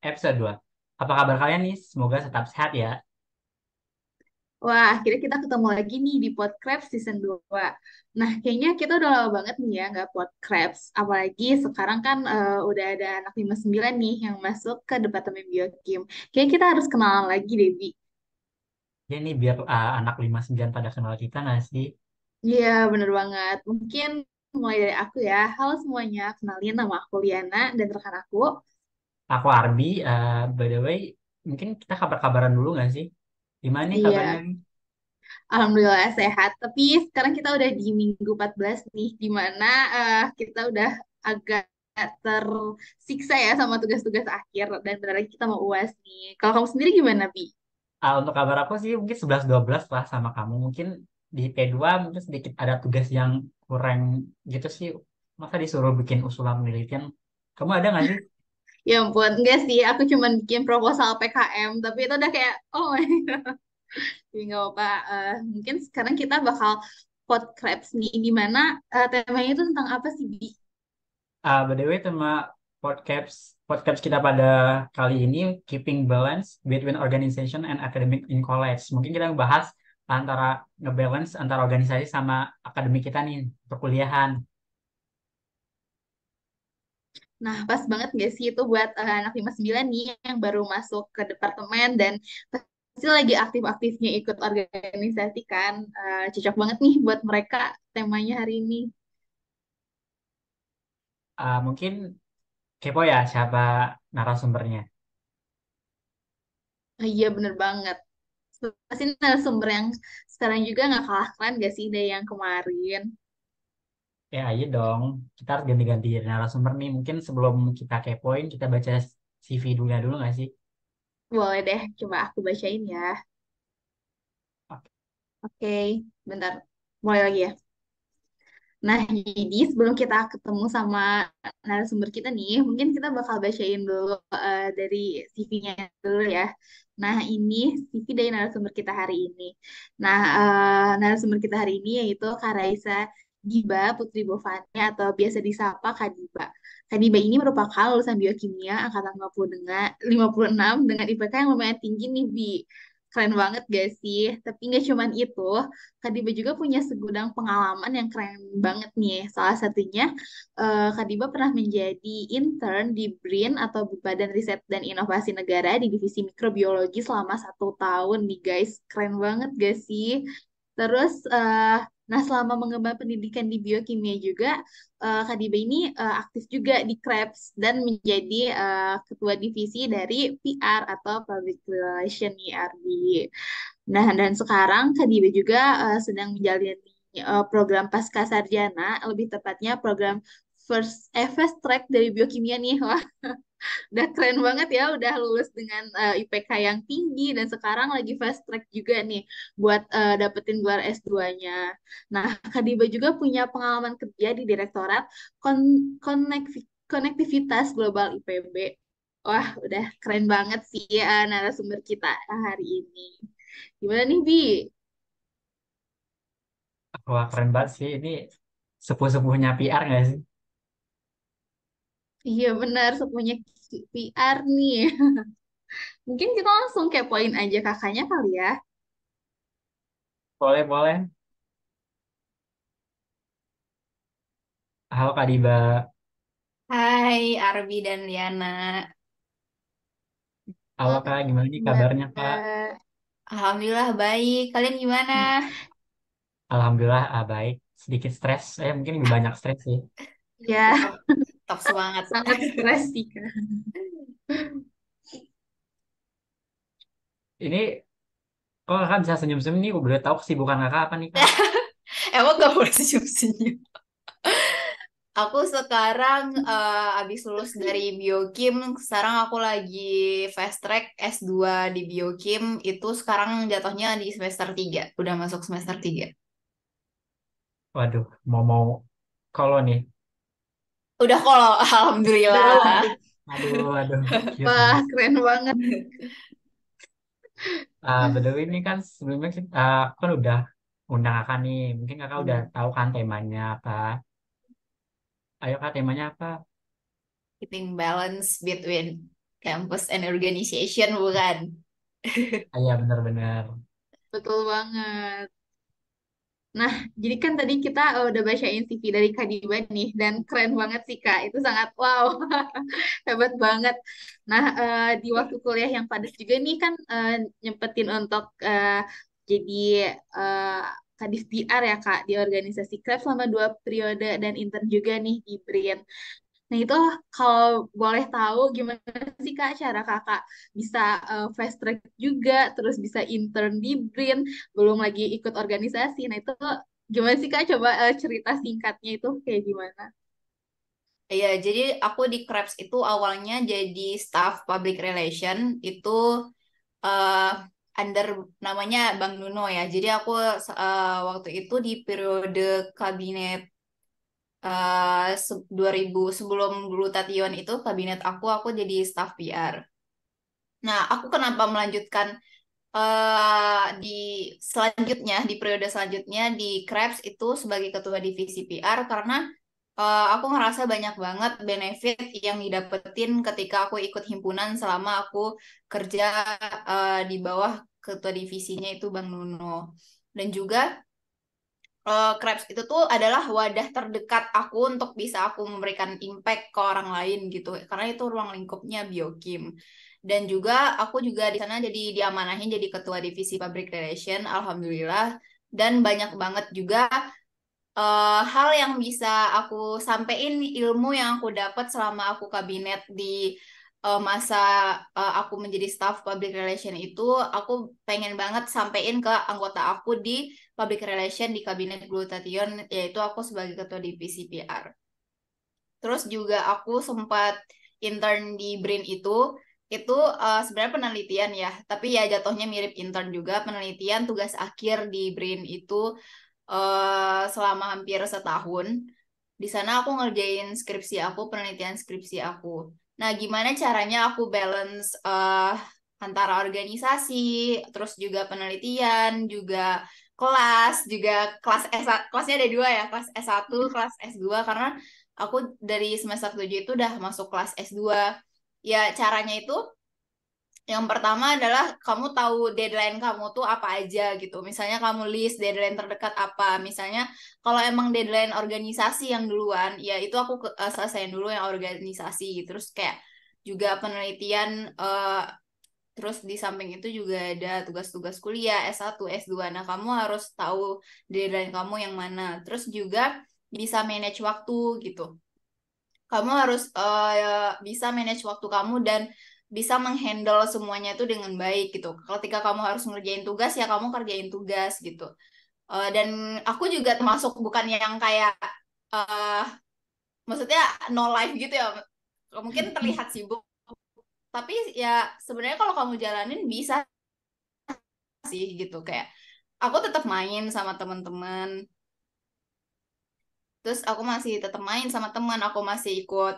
episode 2. Apa kabar kalian nih? Semoga tetap sehat ya. Wah, akhirnya kita ketemu lagi nih di Podcraft Season 2. Nah, kayaknya kita udah lama banget nih ya nggak Podcraft. Apalagi sekarang kan udah ada anak 59 nih yang masuk ke Departemen Biokim. Kayaknya kita harus kenalan lagi deh, Bi. Ya nih biar anak 59 pada kenal kita nggak sih? Iya, bener banget. Mungkin mulai dari aku ya. Halo semuanya, kenalin nama aku Liana dan rekan aku. Aku Arbi, by the way, mungkin kita kabar-kabaran dulu nggak sih? Gimana nih kabarnya Iya, nih? Alhamdulillah sehat. Tapi sekarang kita udah di minggu 14 nih, di mana kita udah agak tersiksa ya sama tugas-tugas akhir dan bentar lagi kita mau UAS nih. Kalau kamu sendiri gimana, Bi? Untuk kabar aku sih mungkin 11-12 lah sama kamu. Mungkin di P2 mungkin sedikit ada tugas yang kurang gitu sih. Masa disuruh bikin usulan penelitian? Kamu ada nggak sih? Ya ampun, enggak sih, aku cuman bikin proposal PKM, tapi itu udah kayak, oh my God, jadi nggak apa. Mungkin sekarang kita bakal podcast nih, di mana temanya itu tentang apa sih, Bi? By the way, tema podcast podcast kita pada kali ini keeping balance between organization and academic in college. Mungkin kita bahas antara ngebalance antara organisasi sama akademik kita nih perkuliahan. Nah, pas banget gak sih itu buat anak 59 nih yang baru masuk ke departemen dan pasti lagi aktif-aktifnya ikut organisasi kan. Cocok banget nih buat mereka temanya hari ini. Mungkin kepo ya siapa narasumbernya. Iya bener banget. Pasti narasumber yang sekarang juga nggak kalah keren gak sih dari yang kemarin. Ya ayo dong, kita harus ganti-ganti narasumber nih. Mungkin sebelum kita kepoin, kita baca CV dulu nggak sih? Boleh deh, coba aku bacain ya. Oke. Oke, bentar. Mulai lagi ya. Nah, jadi sebelum kita ketemu sama narasumber kita nih, mungkin kita bakal bacain dulu dari CV-nya dulu ya. Nah, ini CV dari narasumber kita hari ini. Nah, narasumber kita hari ini yaitu Kak Raisa Giba Putri Bovani atau biasa disapa Kak Diba. Kak Diba ini merupakan lulusan biokimia angkatan 56 dengan IPK yang lumayan tinggi nih, Bi. Keren banget gak sih? Tapi nggak cuman itu, Kadiba juga punya segudang pengalaman yang keren banget nih. Salah satunya, Kadiba pernah menjadi intern di BRIN atau Badan Riset dan Inovasi Negara di Divisi Mikrobiologi selama 1 tahun nih guys. Keren banget gak sih? Terus, nah selama mengemban pendidikan di biokimia juga, Kadiba ini aktif juga di KREPS dan menjadi ketua divisi dari PR atau Public Relation IRB. Nah, dan sekarang Kadiba juga sedang menjalani program pasca sarjana, lebih tepatnya program fast track dari biokimia nih. Wah, udah keren banget ya, udah lulus dengan IPK yang tinggi dan sekarang lagi fast track juga nih buat dapetin gelar S2-nya. Nah, Kadiba juga punya pengalaman kerja di Direktorat Konektivitas Global IPB. Wah, udah keren banget sih narasumber kita hari ini. Gimana nih, Bi? Wah keren banget sih, ini sepuh-sepuhnya PR nggak sih? Iya benar, sepunya PR nih. Mungkin kita langsung kepoin aja kakaknya kali ya. Boleh, boleh. Halo Kak Diba. Hai Arbi dan Liana. Halo Kak, gimana nih kabarnya Kak? Gimana? Alhamdulillah baik. Kalian gimana? Alhamdulillah baik. Sedikit stres, mungkin lebih banyak stres sih. Ya, Tetap semangat. sangat stres sih, Kak. Ini kok kakak bisa senyum-senyum nih? Aku boleh tahu kesibukan kakak apa nih kak? Emang gak boleh senyum-senyum. Aku sekarang abis lulus dari Biokim, sekarang aku lagi fast track S2 di Biokim, itu sekarang jatuhnya di semester 3, udah masuk semester 3. Waduh, mau kalau nih. Udah kalau Udah alhamdulillah. lulus. Aduh, cute Wah, banget. keren banget. By ini kan sebelumnya sih, aku kan udah undang kakak nih. Mungkin kakak udah Hmm. tahu kan temanya apa. Ayo kak, temanya apa? Keeping balance between. campus and organization, bukan? Iya, benar-benar. Betul banget. Nah, jadi kan tadi kita udah bacain CV dari Kak Diba nih, dan keren banget sih Kak. Itu sangat wow, hebat banget. Nah, di waktu kuliah yang padat juga nih kan nyempetin untuk jadi eh, Kadif PR ya Kak, di organisasi KREF selama 2 periode dan intern juga nih di BRIN. Nah itu kalau boleh tahu gimana sih Kak cara Kakak bisa fast track juga, terus bisa intern di BRIN, belum lagi ikut organisasi. Nah itu gimana sih Kak? Coba cerita singkatnya itu kayak gimana? Iya, jadi aku di Krebs itu awalnya jadi staff public relation itu eh, under namanya Bang Nuno ya. Jadi aku waktu itu di periode kabinet 2000 sebelum Guru Tation itu kabinet aku jadi staff PR. Nah, aku kenapa melanjutkan di selanjutnya di periode selanjutnya di Krebs itu sebagai ketua divisi PR karena aku ngerasa banyak banget benefit yang didapetin ketika aku ikut himpunan selama aku kerja di bawah ketua divisinya itu Bang Nuno. Dan juga Krebs itu tuh adalah wadah terdekat aku untuk bisa aku memberikan impact ke orang lain gitu. Karena itu ruang lingkupnya Biokim. Dan juga aku juga di sana jadi diamanahin jadi ketua divisi Public Relation, alhamdulillah. Dan banyak banget juga hal yang bisa aku sampein, ilmu yang aku dapat selama aku kabinet di masa aku menjadi staff public relation itu, aku pengen banget sampein ke anggota aku di public relation di kabinet Glutathione, yaitu aku sebagai ketua divisi PR. Terus juga aku sempat intern di BRIN itu sebenarnya penelitian ya, tapi ya jatuhnya mirip intern juga, penelitian tugas akhir di BRIN itu selama hampir setahun. Di sana aku ngerjain skripsi aku, penelitian skripsi aku. Nah, gimana caranya aku balance antara organisasi, terus juga penelitian, juga kelas kelasnya ada dua ya, kelas S1, kelas S2, karena aku dari semester 7 itu udah masuk kelas S2. Ya, caranya itu yang pertama adalah kamu tahu deadline kamu tuh apa aja gitu. Misalnya kamu list deadline terdekat apa. Misalnya kalau emang deadline organisasi yang duluan, ya itu aku selesaiin dulu yang organisasi. Terus kayak juga penelitian, terus di samping itu juga ada tugas-tugas kuliah S1, S2. Nah, kamu harus tahu deadline kamu yang mana. Terus juga bisa manage waktu gitu. Kamu harus bisa manage waktu kamu dan bisa menghandle semuanya itu dengan baik gitu. Ketika kamu harus ngerjain tugas ya kamu kerjain tugas gitu. Dan aku juga termasuk bukan yang kayak eh maksudnya no life gitu ya. Mungkin terlihat sibuk, tapi ya sebenarnya kalau kamu jalanin bisa sih gitu kayak aku tetap main sama teman-teman. Terus aku masih tetap main sama teman, aku masih ikut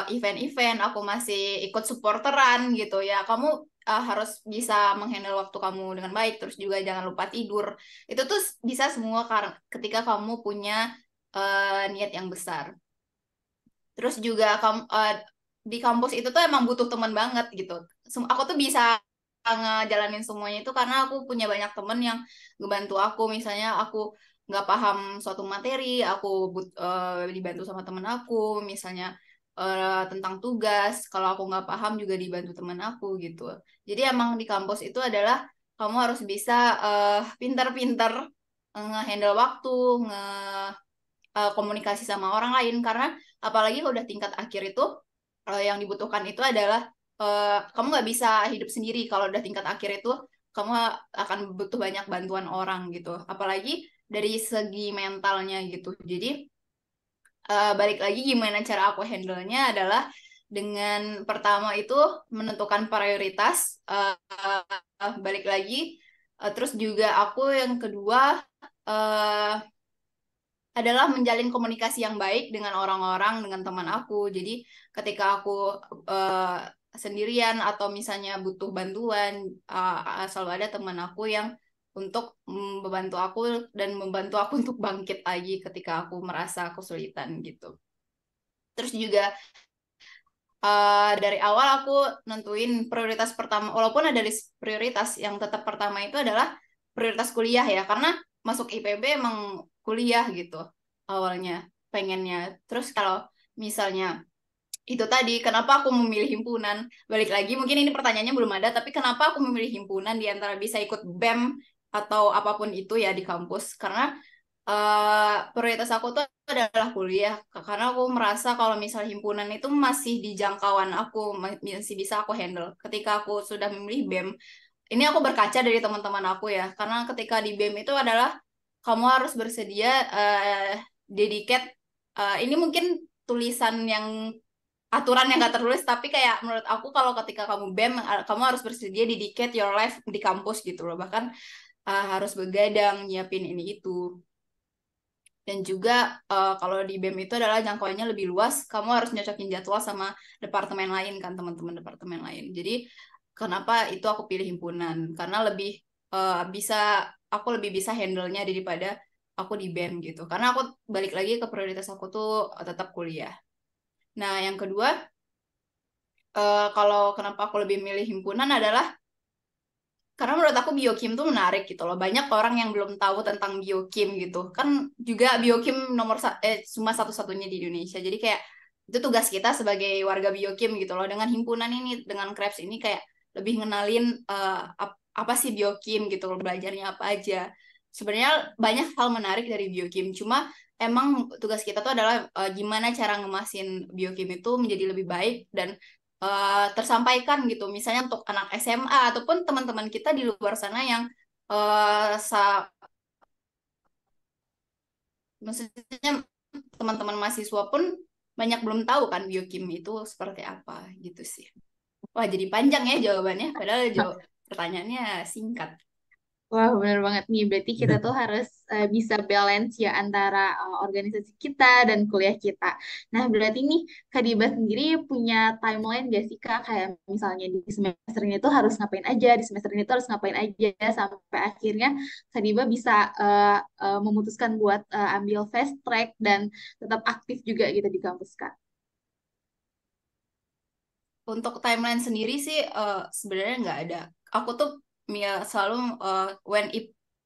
event-event, aku masih ikut supporteran gitu ya. Kamu harus bisa menghandle waktu kamu dengan baik, terus juga jangan lupa tidur. Itu tuh bisa semua karena ketika kamu punya niat yang besar. Terus juga kamu di kampus itu tuh emang butuh teman banget gitu. Aku tuh bisa ngejalanin semuanya itu karena aku punya banyak temen yang ngebantu aku. Misalnya aku nggak paham suatu materi, aku dibantu sama temen aku. Misalnya tentang tugas, kalau aku nggak paham juga dibantu temen aku gitu. Jadi emang di kampus itu adalah kamu harus bisa pinter-pinter nge-handle waktu, komunikasi sama orang lain karena apalagi kalau udah tingkat akhir itu yang dibutuhkan itu adalah kamu nggak bisa hidup sendiri kalau udah tingkat akhir itu kamu akan butuh banyak bantuan orang gitu apalagi dari segi mentalnya gitu jadi balik lagi gimana cara aku handle-nya adalah dengan pertama itu menentukan prioritas balik lagi terus juga aku yang kedua eh, adalah menjalin komunikasi yang baik dengan orang-orang, dengan teman aku. Jadi ketika aku sendirian atau misalnya butuh bantuan, selalu ada teman aku yang untuk membantu aku dan membantu aku untuk bangkit lagi ketika aku merasa kesulitan gitu. Terus juga dari awal aku nentuin prioritas pertama, walaupun ada list prioritas, yang tetap pertama itu adalah prioritas kuliah ya, karena masuk IPB emang kuliah gitu awalnya pengennya. Terus kalau misalnya itu tadi, kenapa aku memilih himpunan? Balik lagi, mungkin ini pertanyaannya belum ada, tapi kenapa aku memilih himpunan di antara bisa ikut BEM atau apapun itu ya di kampus? Karena prioritas aku tuh adalah kuliah, karena aku merasa kalau misal himpunan itu masih di jangkauan aku, masih bisa aku handle. Ketika aku sudah memilih BEM, ini aku berkaca dari teman-teman aku ya, karena ketika di BEM itu adalah kamu harus bersedia dedicate, ini mungkin tulisan yang aturan yang gak tertulis, tapi kayak menurut aku kalau ketika kamu BEM, kamu harus bersedia dedicate your life di kampus gitu loh, bahkan harus begadang nyiapin ini itu. Dan juga kalau di BEM itu adalah jangkauannya lebih luas, kamu harus nyocokin jadwal sama departemen lain kan, teman-teman departemen lain. Jadi kenapa itu aku pilih himpunan? Karena lebih bisa, aku lebih bisa handle-nya daripada aku di BEM gitu. Karena aku balik lagi ke prioritas aku tuh tetap kuliah. Nah, yang kedua, kalau kenapa aku lebih milih himpunan adalah karena menurut aku biokim tuh menarik gitu loh. Banyak orang yang belum tahu tentang biokim gitu. Kan juga biokim cuma satu-satunya di Indonesia. Jadi kayak itu tugas kita sebagai warga biokim gitu loh. Dengan himpunan ini, dengan Krebs ini kayak lebih ngenalin apa sih biokim gitu loh, belajarnya apa aja. Sebenarnya banyak hal menarik dari biokim. Cuma emang tugas kita tuh adalah gimana cara ngemasin biokim itu menjadi lebih baik dan tersampaikan gitu. Misalnya untuk anak SMA ataupun teman-teman kita di luar sana yang eh, sa- maksudnya teman-teman mahasiswa pun banyak belum tahu kan biokim itu seperti apa gitu sih. Wah, jadi panjang ya jawabannya, padahal pertanyaannya singkat. Wah, benar banget nih. Berarti kita tuh harus bisa balance ya antara organisasi kita dan kuliah kita. Nah, berarti nih Kak Diba sendiri punya timeline gak sih Kak? Kayak misalnya di semester ini tuh harus ngapain aja, di semester ini tuh harus ngapain aja, sampai akhirnya Kak Diba bisa memutuskan buat ambil fast track dan tetap aktif juga gitu di kampus Kak. Untuk timeline sendiri sih sebenarnya nggak ada. Aku tuh selalu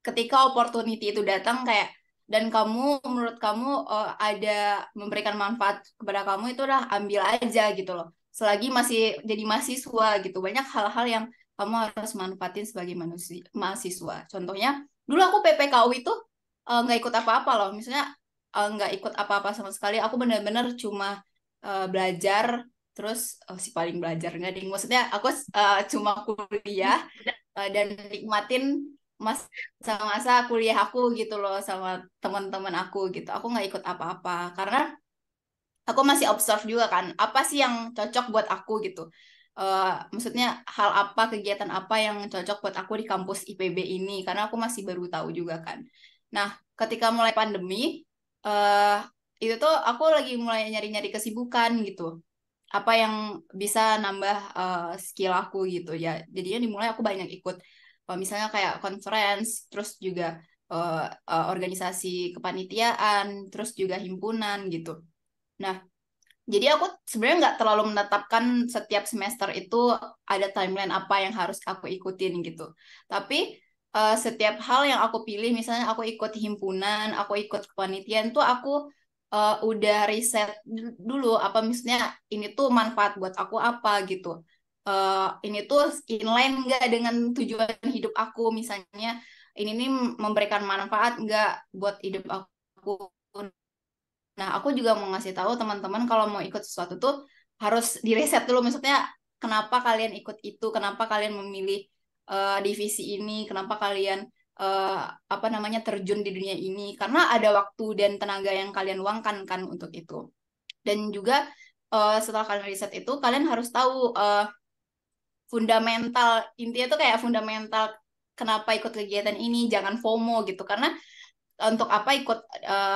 ketika opportunity itu datang kayak, dan menurut kamu ada memberikan manfaat kepada kamu, itu udah ambil aja gitu loh. Selagi masih jadi mahasiswa gitu, banyak hal-hal yang kamu harus manfaatin sebagai mahasiswa. Contohnya dulu aku PPKU itu nggak ikut apa-apa loh. Misalnya nggak ikut apa-apa sama sekali. Aku benar-benar cuma belajar. Terus si paling belajar nggak ding, maksudnya aku cuma kuliah dan nikmatin masa-masa kuliah aku gitu loh sama teman-teman aku gitu. Aku nggak ikut apa-apa karena aku masih observe juga kan apa sih yang cocok buat aku gitu. Maksudnya hal apa, kegiatan apa yang cocok buat aku di kampus IPB ini, karena aku masih baru tahu juga kan. Nah, ketika mulai pandemi eh itu tuh aku lagi mulai nyari-nyari kesibukan gitu, apa yang bisa nambah skill aku gitu ya. Jadinya dimulai aku banyak ikut misalnya kayak conference, terus juga organisasi kepanitiaan, terus juga himpunan gitu. Nah, jadi aku sebenarnya nggak terlalu menetapkan setiap semester itu ada timeline apa yang harus aku ikutin gitu. Tapi setiap hal yang aku pilih, misalnya aku ikut himpunan, aku ikut kepanitiaan tuh aku udah riset dulu apa misalnya ini tuh manfaat buat aku apa gitu. Ini tuh inline nggak dengan tujuan hidup aku, misalnya ini nih memberikan manfaat nggak buat hidup aku. Nah, aku juga mau ngasih tahu teman-teman kalau mau ikut sesuatu tuh harus direset dulu. Maksudnya, kenapa kalian ikut itu? Kenapa kalian memilih divisi ini? Kenapa kalian eh, apa namanya terjun di dunia ini? Karena ada waktu dan tenaga yang kalian luangkan kan untuk itu. Dan juga setelah kalian riset itu, kalian harus tahu fundamental, intinya tuh kayak fundamental kenapa ikut kegiatan ini. Jangan FOMO gitu. Karena untuk apa ikut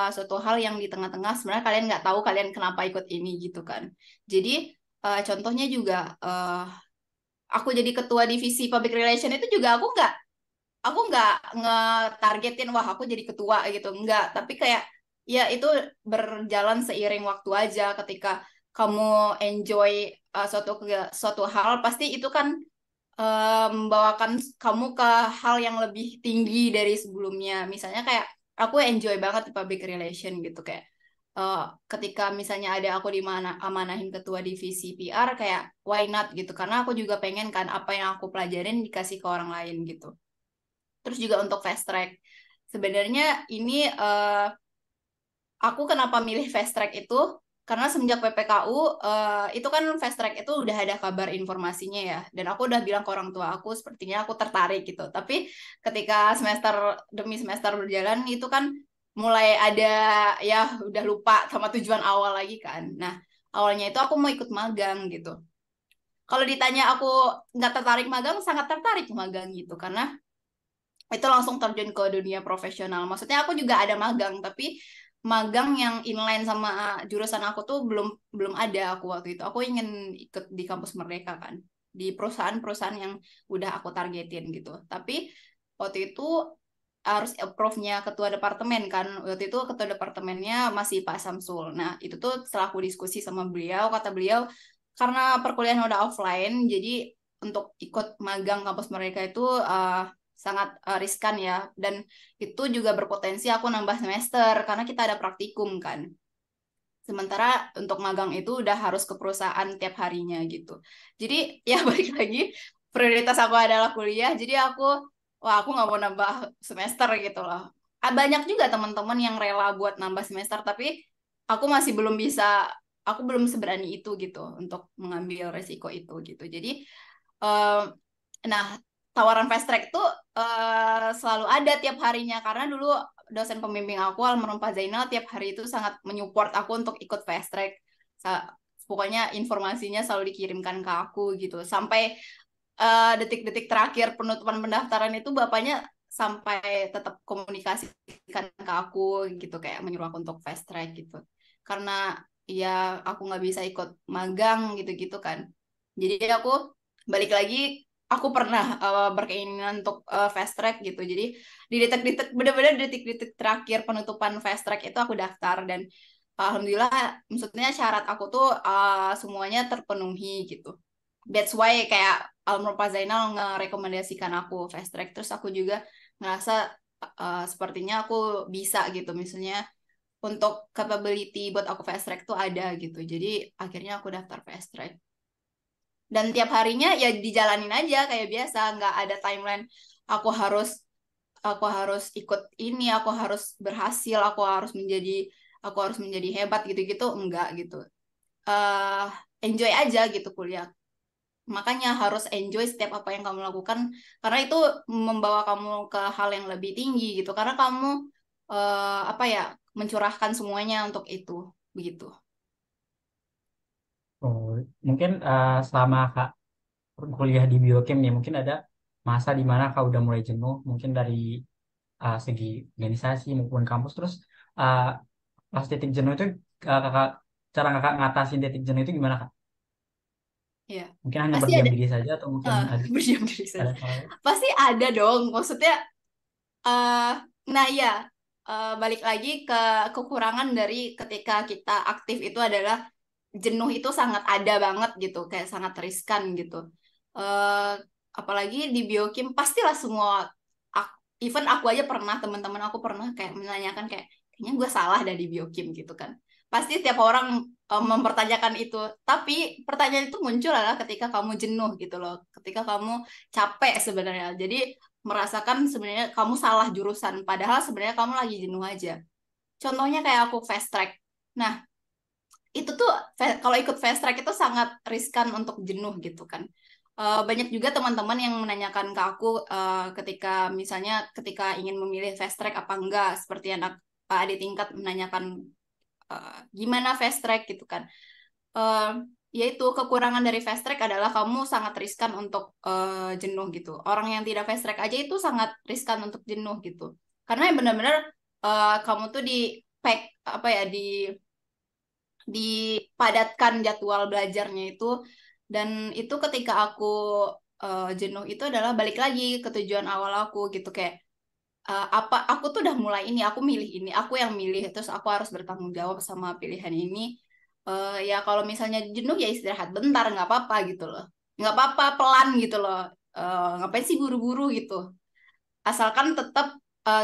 suatu hal yang di tengah-tengah sebenarnya kalian nggak tahu kalian kenapa ikut ini gitu kan. Jadi contohnya juga aku jadi ketua divisi public relation itu juga aku nggak ngetargetin wah aku jadi ketua gitu, nggak, tapi kayak ya itu berjalan seiring waktu aja. Ketika kamu enjoy suatu hal pasti itu kan membawakan kamu ke hal yang lebih tinggi dari sebelumnya. Misalnya kayak aku enjoy banget di public relation gitu kayak eh, ketika misalnya ada aku di mana amanahin ketua divisi PR kayak why not gitu karena aku juga pengen kan apa yang aku pelajarin dikasih ke orang lain gitu. Terus juga untuk fast track. Sebenarnya ini aku kenapa milih fast track itu karena semenjak PPKU itu kan fast track itu udah ada kabar informasinya ya dan aku udah bilang ke orang tua aku sepertinya aku tertarik gitu tapi ketika semester demi semester berjalan itu kan mulai ada ya udah lupa sama tujuan awal lagi kan nah awalnya itu aku mau ikut magang gitu kalau ditanya aku nggak tertarik magang sangat tertarik magang gitu karena itu langsung terjun ke dunia profesional. Maksudnya aku juga ada magang, tapi magang yang inline sama jurusan aku tuh belum belum ada aku waktu itu. Aku ingin ikut di kampus Merdeka kan, di perusahaan-perusahaan yang udah aku targetin gitu. Tapi waktu itu harus approve-nya ketua departemen kan. Waktu itu ketua departemennya masih Pak Samsul. Nah, itu tuh setelah aku diskusi sama beliau, kata beliau karena perkuliahan udah offline, jadi untuk ikut magang kampus mereka itu sangat riskan ya dan itu juga berpotensi aku nambah semester karena kita ada praktikum kan sementara untuk magang itu udah harus ke perusahaan tiap harinya gitu jadi ya balik lagi prioritas aku adalah kuliah jadi aku wah aku nggak mau nambah semester gitu loh banyak juga teman-teman yang rela buat nambah semester tapi aku masih belum bisa aku belum seberani itu gitu untuk mengambil resiko itu gitu jadi eh, nah, tawaran fast track tuh selalu ada tiap harinya karena dulu dosen pembimbing aku almarhum Pak Zainal tiap hari itu sangat menyupport aku untuk ikut fast track. Pokoknya informasinya selalu dikirimkan ke aku gitu. Sampai detik-detik terakhir penutupan pendaftaran itu bapaknya sampai tetap komunikasikan ke aku gitu kayak menyuruh aku untuk fast track gitu. Karena ya aku nggak bisa ikut magang gitu-gitu kan. Jadi aku balik lagi aku pernah berkeinginan untuk fast track gitu. Jadi di detik-detik benar-benar detik-detik terakhir penutupan fast track itu aku daftar dan alhamdulillah maksudnya syarat aku tuh semuanya terpenuhi gitu. That's why kayak almarhum Pak Zainal ngerekomendasikan aku fast track terus aku juga ngerasa sepertinya aku bisa gitu misalnya untuk capability buat aku fast track tuh ada gitu. Jadi akhirnya aku daftar fast track dan tiap harinya ya dijalanin aja kayak biasa nggak ada timeline aku harus aku harus ikut ini aku harus berhasil aku harus menjadi hebat gitu-gitu enggak gitu eh enjoy aja gitu kuliah makanya harus enjoy setiap apa yang kamu lakukan karena itu membawa kamu ke hal yang lebih tinggi gitu karena kamu apa ya mencurahkan semuanya untuk itu begitu. Oh, mungkin selama Kak kuliah di Biokem nih, mungkin ada masa di mana Kak udah mulai jenuh, mungkin dari segi organisasi maupun kampus. Terus uh, pas titik jenuh itu, kakak, cara kakak ngatasin titik jenuh itu gimana Kak? Ya Mungkin hanya pasti berdiam ada diri saja atau mungkin berdiam diri saja ada cara lain? pasti ada dong maksudnya Eh, nah ya, balik lagi ke kekurangan dari ketika kita aktif itu adalah jenuh itu sangat ada banget gitu, kayak sangat riskan gitu. Eh, Apalagi di biokim pastilah semua, even aku aja pernah, teman-teman aku pernah kayak menanyakan kayak, kayaknya gue salah dah di biokim gitu kan. Pasti tiap orang mempertanyakan itu, tapi pertanyaan itu muncul adalah ketika kamu jenuh gitu loh, ketika kamu capek sebenarnya. Jadi merasakan sebenarnya kamu salah jurusan, padahal sebenarnya kamu lagi jenuh aja. Contohnya kayak aku fast track. Nah, itu tuh kalau ikut fast track itu sangat riskan untuk jenuh gitu kan. Banyak juga teman-teman yang menanyakan ke aku ketika misalnya ketika ingin memilih fast track apa enggak, seperti anak adik tingkat menanyakan gimana fast track gitu kan. Eh, Yaitu kekurangan dari fast track adalah kamu sangat riskan untuk jenuh gitu. Orang yang tidak fast track aja itu sangat riskan untuk jenuh gitu. Karena yang benar-benar kamu tuh di pack apa ya dipadatkan jadwal belajarnya itu dan itu ketika aku jenuh itu adalah balik lagi ke tujuan awal aku gitu kayak apa aku tuh udah mulai ini aku milih ini aku yang milih terus aku harus bertanggung jawab sama pilihan ini Ya kalau misalnya jenuh ya istirahat bentar, nggak apa-apa gitu loh. Nggak apa-apa, pelan gitu loh. Ngapain sih buru-buru gitu. Asalkan tetap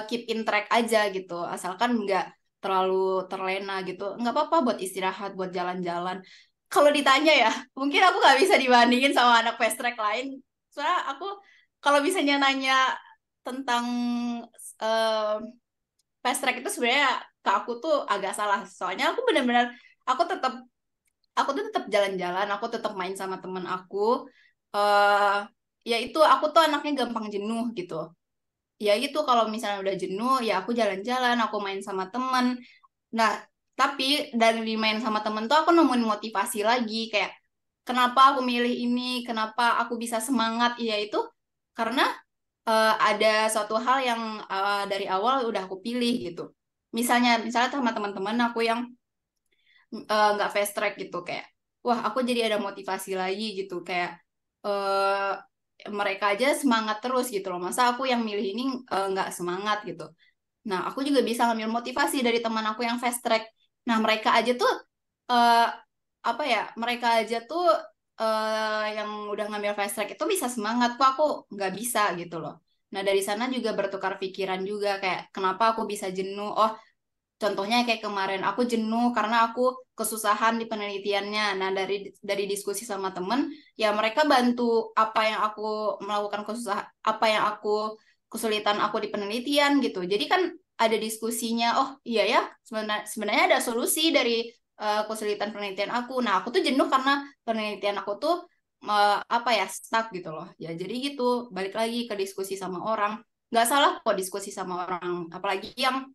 keep in track aja gitu. Asalkan nggak terlalu terlena gitu. Nggak apa-apa buat istirahat, buat jalan-jalan. Kalau ditanya ya, mungkin aku nggak bisa dibandingin sama anak fast track lain. Soalnya aku kalau misalnya nanya tentang eh, fast track itu sebenarnya ke aku tuh agak salah. Soalnya aku benar-benar aku tetap aku tuh tetap jalan-jalan, aku tetap main sama temen aku. eh Ya itu aku tuh anaknya gampang jenuh gitu. Ya gitu kalau misalnya udah jenuh, ya aku jalan-jalan, aku main sama temen. Nah, tapi dari main sama temen tuh aku nemuin motivasi lagi kayak kenapa aku milih ini, kenapa aku bisa semangat. Ya itu karena ada suatu hal yang dari awal udah aku pilih gitu. Misalnya sama teman-teman aku yang nggak fast track gitu kayak wah aku jadi ada motivasi lagi gitu kayak eh mereka aja semangat terus gitu loh, masa aku yang milih ini nggak semangat gitu. Nah aku juga bisa ngambil motivasi dari teman aku yang fast track. Nah mereka aja tuh eh apa ya, mereka aja tuh yang udah ngambil fast track itu bisa semangat, kok aku nggak bisa gitu loh. Nah dari sana juga bertukar pikiran juga kayak kenapa aku bisa jenuh. Oh, contohnya kayak kemarin aku jenuh karena aku kesusahan di penelitiannya. Nah, dari diskusi sama temen, ya mereka bantu apa yang aku melakukan kesusahan, apa yang aku kesulitan aku di penelitian gitu. Jadi kan ada diskusinya. Oh, iya ya, sebenarnya ada solusi dari kesulitan penelitian aku. Nah, aku tuh jenuh karena penelitian aku tuh apa ya, stuck gitu loh. Ya, jadi gitu. Balik lagi ke diskusi sama orang. Nggak salah kok diskusi sama orang, apalagi yang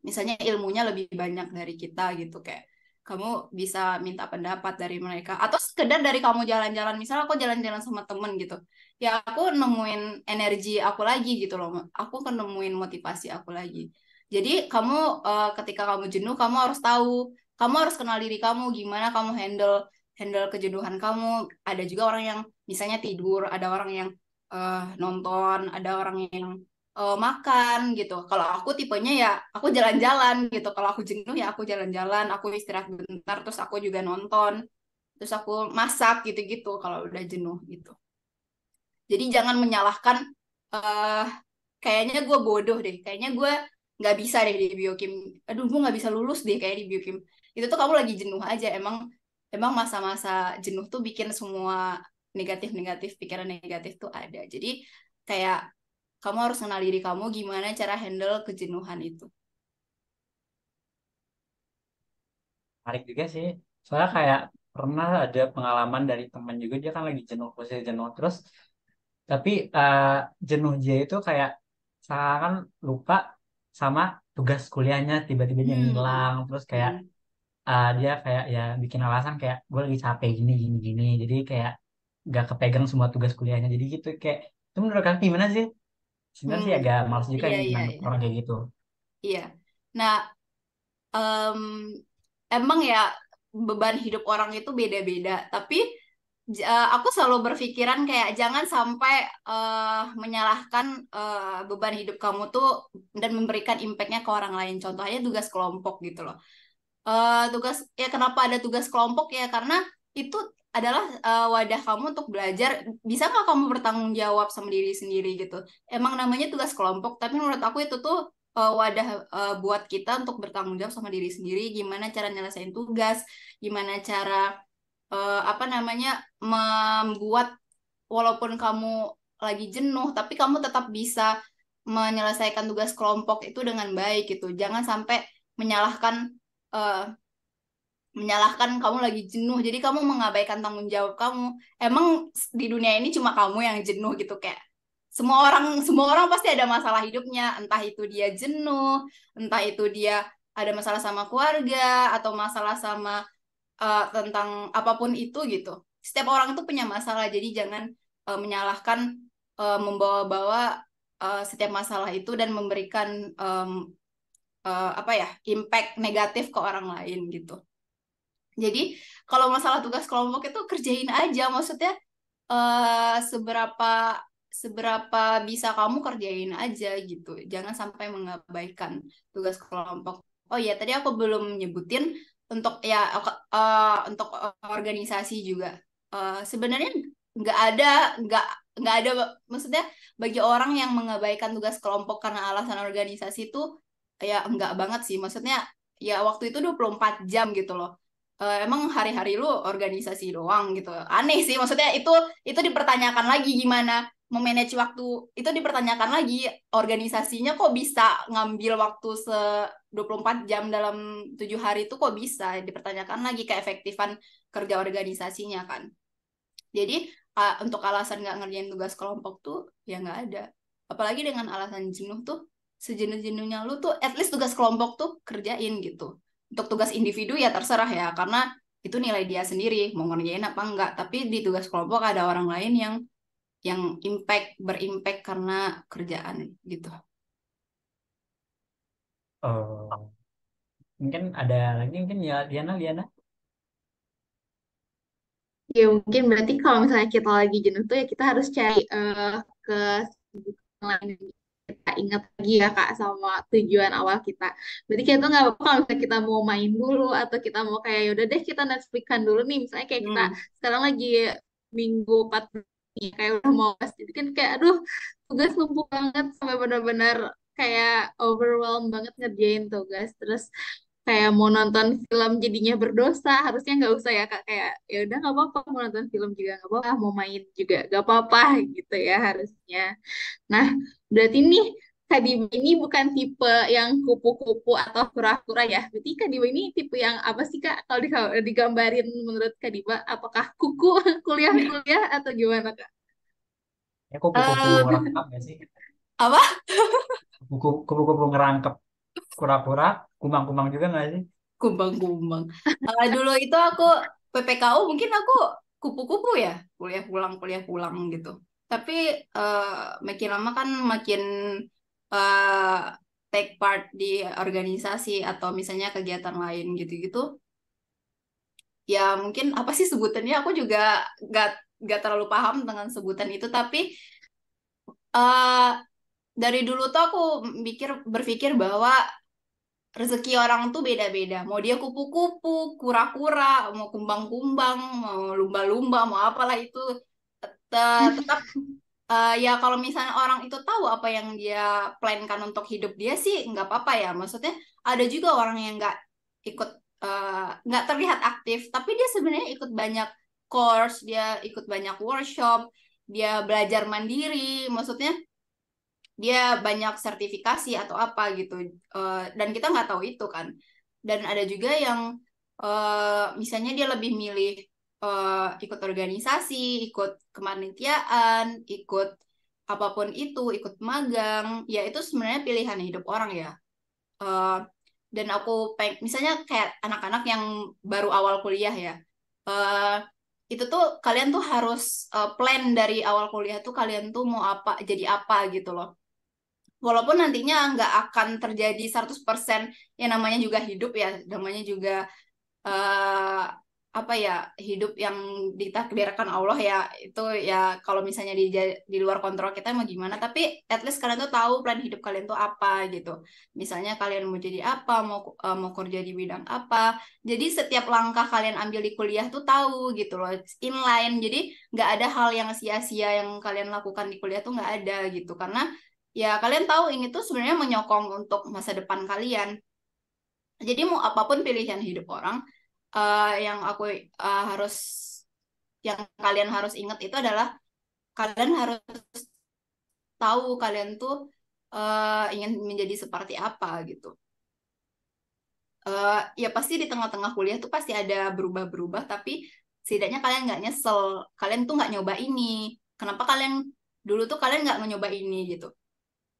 misalnya ilmunya lebih banyak dari kita gitu kayak kamu bisa minta pendapat dari mereka atau sekedar dari kamu jalan-jalan, misalnya aku jalan-jalan sama temen gitu ya aku nemuin energi aku lagi gitu loh, aku kan nemuin motivasi aku lagi. Jadi kamu ketika kamu jenuh kamu harus tahu, kamu harus kenal diri kamu gimana kamu handle handle kejenuhan kamu. Ada juga orang yang misalnya tidur, ada orang yang nonton, ada orang yang makan gitu. Kalau aku tipenya ya aku jalan-jalan gitu. Kalau aku jenuh ya aku jalan-jalan, aku istirahat bentar, terus aku juga nonton, terus aku masak gitu-gitu kalau udah jenuh gitu. Jadi jangan menyalahkan eh kayaknya gue bodoh deh, kayaknya gue nggak bisa deh di biokim. Aduh, gue nggak bisa lulus deh kayak di biokim. Itu tuh kamu lagi jenuh aja. Emang emang masa-masa jenuh tuh bikin semua negatif-negatif, pikiran negatif tuh ada. Jadi kayak kamu harus kenal diri kamu gimana cara handle kejenuhan itu. Menarik juga sih. Soalnya kayak pernah ada pengalaman dari teman juga, dia kan lagi jenuh, posisi jenuh. Terus tapi jenuh dia itu kayak seakan lupa sama tugas kuliahnya, tiba-tiba dia Hmm. ngilang. Terus kayak Hmm. dia kayak ya bikin alasan kayak gue lagi capek gini gini gini. Jadi kayak gak kepegang semua tugas kuliahnya. Jadi gitu kayak itu menurut kalian gimana sih? Sebenarnya Hmm. sih agak males juga Iya, nih iya, nangkep iya. orang kayak gitu. Iya. Nah, em, emang ya beban hidup orang itu beda-beda. Tapi aku selalu berpikiran kayak jangan sampai menyalahkan beban hidup kamu tuh dan memberikan impactnya ke orang lain. Contohnya tugas kelompok gitu loh. Tugas ya kenapa ada tugas kelompok ya karena itu adalah wadah kamu untuk belajar. Bisa nggak kamu bertanggung jawab sama diri sendiri gitu. Emang namanya tugas kelompok, tapi menurut aku itu tuh wadah buat kita untuk bertanggung jawab sama diri sendiri, gimana cara nyelesain tugas, gimana cara apa namanya membuat walaupun kamu lagi jenuh tapi kamu tetap bisa menyelesaikan tugas kelompok itu dengan baik gitu. Jangan sampai menyalahkan eh, menyalahkan kamu lagi jenuh jadi kamu mengabaikan tanggung jawab kamu. Emang di dunia ini cuma kamu yang jenuh gitu kayak semua orang pasti ada masalah hidupnya, entah itu dia jenuh, entah itu dia ada masalah sama keluarga atau masalah sama tentang apapun itu gitu. Setiap orang itu punya masalah, jadi jangan menyalahkan, membawa-bawa setiap masalah itu dan memberikan apa ya, impact negatif ke orang lain gitu. Jadi kalau masalah tugas kelompok itu kerjain aja, maksudnya seberapa seberapa bisa kamu kerjain aja gitu. Jangan sampai mengabaikan tugas kelompok. Oh iya, tadi aku belum nyebutin untuk organisasi juga. Sebenarnya nggak ada nggak nggak ada maksudnya bagi orang yang mengabaikan tugas kelompok karena alasan organisasi itu ya enggak banget sih. Maksudnya ya waktu itu 24 jam gitu loh. Emang hari-hari lu organisasi doang gitu. Aneh sih, maksudnya itu dipertanyakan lagi gimana memanage waktu. Itu dipertanyakan lagi organisasinya kok bisa ngambil waktu 24 jam dalam 7 hari itu kok bisa dipertanyakan lagi keefektifan kerja organisasinya kan. Jadi untuk alasan nggak ngerjain tugas kelompok tuh ya nggak ada. Apalagi dengan alasan jenuh tuh, sejenuh-jenuhnya lu tuh at least tugas kelompok tuh kerjain gitu. Untuk tugas individu ya terserah ya, karena itu nilai dia sendiri mau ngerjain apa enggak. Tapi di tugas kelompok ada orang lain yang berimpact karena kerjaan gitu. Oh, mungkin ada lagi mungkin ya Liana. Ya mungkin berarti kalau misalnya kita lagi jenuh tuh ya kita harus cari ke kesibukan lain yang kita ingat lagi ya Kak sama tujuan awal kita. Berarti kita tuh nggak apa-apa kalau misalnya kita mau main dulu atau kita mau kayak yaudah deh kita Netflix-an dulu nih. Misalnya kayak kita Hmm. sekarang lagi minggu 4 nih, kayak udah mau pas jadi kan kayak aduh tugas numpuk banget sampai benar-benar kayak overwhelmed banget ngerjain tugas. Terus kayak mau nonton film jadinya berdosa harusnya nggak usah ya kak kayak ya udah nggak apa-apa mau nonton film juga nggak apa-apa mau main juga nggak apa-apa gitu ya harusnya. Nah berarti nih Kak Diba ini bukan tipe yang kupu-kupu atau kura-kura ya, berarti Kak Diba ini tipe yang apa sih Kak kalau digambarin menurut Kak Diba, apakah kuku kuliah-kuliah atau gimana Kak? Ya kupu-kupu Eh, ngerangkap nggak sih? apa? Kupu-kupu ngerangkap kura-kura, kumang-kumang juga nggak sih? Kumbang-kumbang. Dulu itu aku PPKU mungkin aku kupu-kupu ya, kuliah pulang gitu. Tapi makin lama kan makin eh, take part di organisasi atau misalnya kegiatan lain gitu-gitu. Ya mungkin apa sih sebutannya? Aku juga nggak nggak terlalu paham dengan sebutan itu. Tapi eh, dari dulu tuh aku berpikir bahwa rezeki orang tuh beda-beda. Mau dia kupu-kupu, kura-kura, mau kumbang-kumbang, mau lumba-lumba, mau apalah itu. Tetap ya kalau misalnya orang itu tahu apa yang dia plankan untuk hidup dia sih nggak apa-apa ya. Maksudnya ada juga orang yang ikut nggak terlihat aktif, tapi dia sebenarnya ikut banyak course, dia ikut banyak workshop, dia belajar mandiri. Maksudnya dia banyak sertifikasi atau apa gitu. Dan kita nggak tahu itu kan. Dan ada juga yang misalnya dia lebih milih ikut organisasi, ikut kepanitiaan, ikut apapun itu, ikut magang, ya itu sebenarnya pilihan hidup orang ya. Eh, dan misalnya kayak anak-anak yang baru awal kuliah ya, eh, itu tuh kalian tuh harus plan dari awal kuliah tuh kalian tuh mau apa, jadi apa gitu loh. Walaupun nantinya nggak akan terjadi 100% yang namanya juga hidup ya, namanya juga eh, apa ya, hidup yang ditakdirkan Allah ya, itu ya kalau misalnya di luar kontrol kita mau gimana, tapi at least kalian tuh tahu plan hidup kalian tuh apa gitu. Misalnya kalian mau jadi apa, mau kerja di bidang apa. Jadi setiap langkah kalian ambil di kuliah tuh tahu gitu loh, inline. Jadi nggak ada hal yang sia-sia yang kalian lakukan di kuliah tuh nggak ada gitu, karena ya kalian tahu ini tuh sebenarnya menyokong untuk masa depan kalian. Jadi mau apapun pilihan hidup orang, yang harus yang kalian harus ingat itu adalah kalian harus tahu kalian tuh ingin menjadi seperti apa gitu. Ya pasti di tengah-tengah kuliah tuh pasti ada berubah-berubah, tapi setidaknya kalian nggak nyesel, kalian tuh nggak nyoba ini. Kenapa kalian dulu tuh kalian nggak nyoba ini gitu?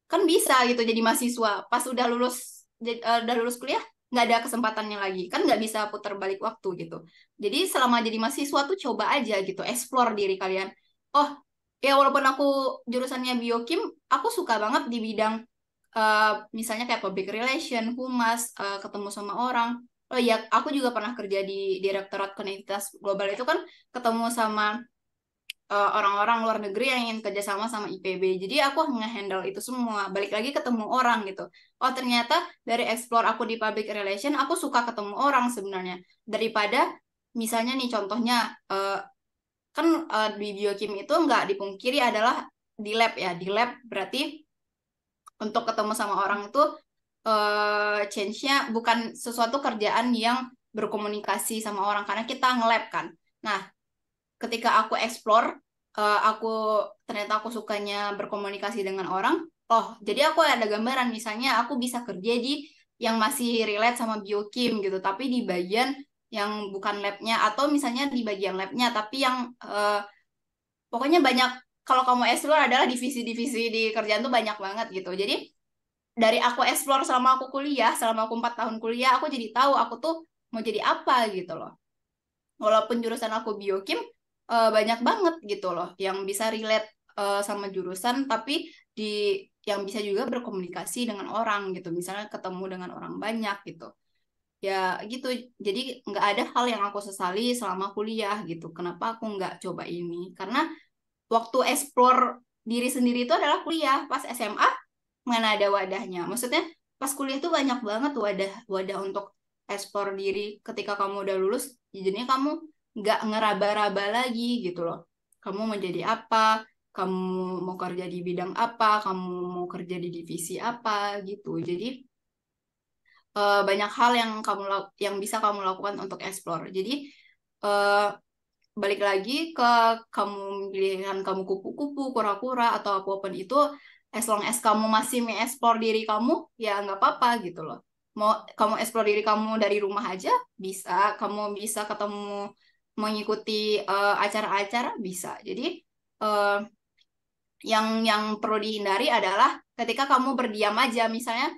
Kan bisa gitu jadi mahasiswa pas udah lulus kuliah nggak ada kesempatannya lagi, kan nggak bisa putar balik waktu gitu. Jadi selama jadi mahasiswa tuh coba aja gitu, explore diri kalian. Oh ya, walaupun aku jurusannya biokim, aku suka banget di bidang misalnya kayak public relation, humas, ketemu sama orang. Oh ya, aku juga pernah kerja di Direktorat Konektivitas Global, itu kan ketemu sama orang-orang luar negeri yang ingin kerjasama sama IPB. Jadi aku nge-handle itu semua. Balik lagi ketemu orang gitu. Oh ternyata dari explore aku di public relation, aku suka ketemu orang sebenarnya. Daripada misalnya nih contohnya, kan di biokim itu nggak dipungkiri adalah di lab ya. Di lab berarti untuk ketemu sama orang itu change-nya bukan sesuatu kerjaan yang berkomunikasi sama orang karena kita nge-lab kan. Nah, ketika aku explore, aku ternyata aku sukanya berkomunikasi dengan orang. Oh, jadi aku ada gambaran misalnya aku bisa kerja di yang masih relate sama biokim gitu, tapi di bagian yang bukan labnya atau misalnya di bagian labnya, tapi yang pokoknya banyak. Kalau kamu explore adalah divisi-divisi di kerjaan tuh banyak banget gitu. Jadi dari aku explore selama aku kuliah, selama aku 4 tahun kuliah, aku jadi tahu aku tuh mau jadi apa gitu loh. Walaupun jurusan aku biokim, banyak banget gitu loh yang bisa relate sama jurusan, tapi di yang bisa juga berkomunikasi dengan orang gitu. Misalnya ketemu dengan orang banyak gitu. Ya gitu. Jadi nggak ada hal yang aku sesali selama kuliah gitu. Kenapa aku nggak coba ini? Karena waktu explore diri sendiri itu adalah kuliah. Pas SMA mana ada wadahnya. Maksudnya pas kuliah tuh banyak banget wadah untuk ekspor diri. Ketika kamu udah lulus, jadinya kamu nggak ngeraba-raba lagi gitu loh. Kamu mau jadi apa? Kamu mau kerja di bidang apa? Kamu mau kerja di divisi apa gitu. Jadi banyak hal yang yang bisa kamu lakukan untuk explore. Jadi eh, balik lagi ke kamu pilihan kamu kupu-kupu, kura-kura atau apapun itu, as long as kamu masih mengeksplor diri kamu, ya nggak apa-apa gitu loh. Mau kamu eksplor diri kamu dari rumah aja bisa, kamu bisa ketemu mengikuti acara-acara bisa. Jadi eh, yang perlu dihindari adalah ketika kamu berdiam aja, misalnya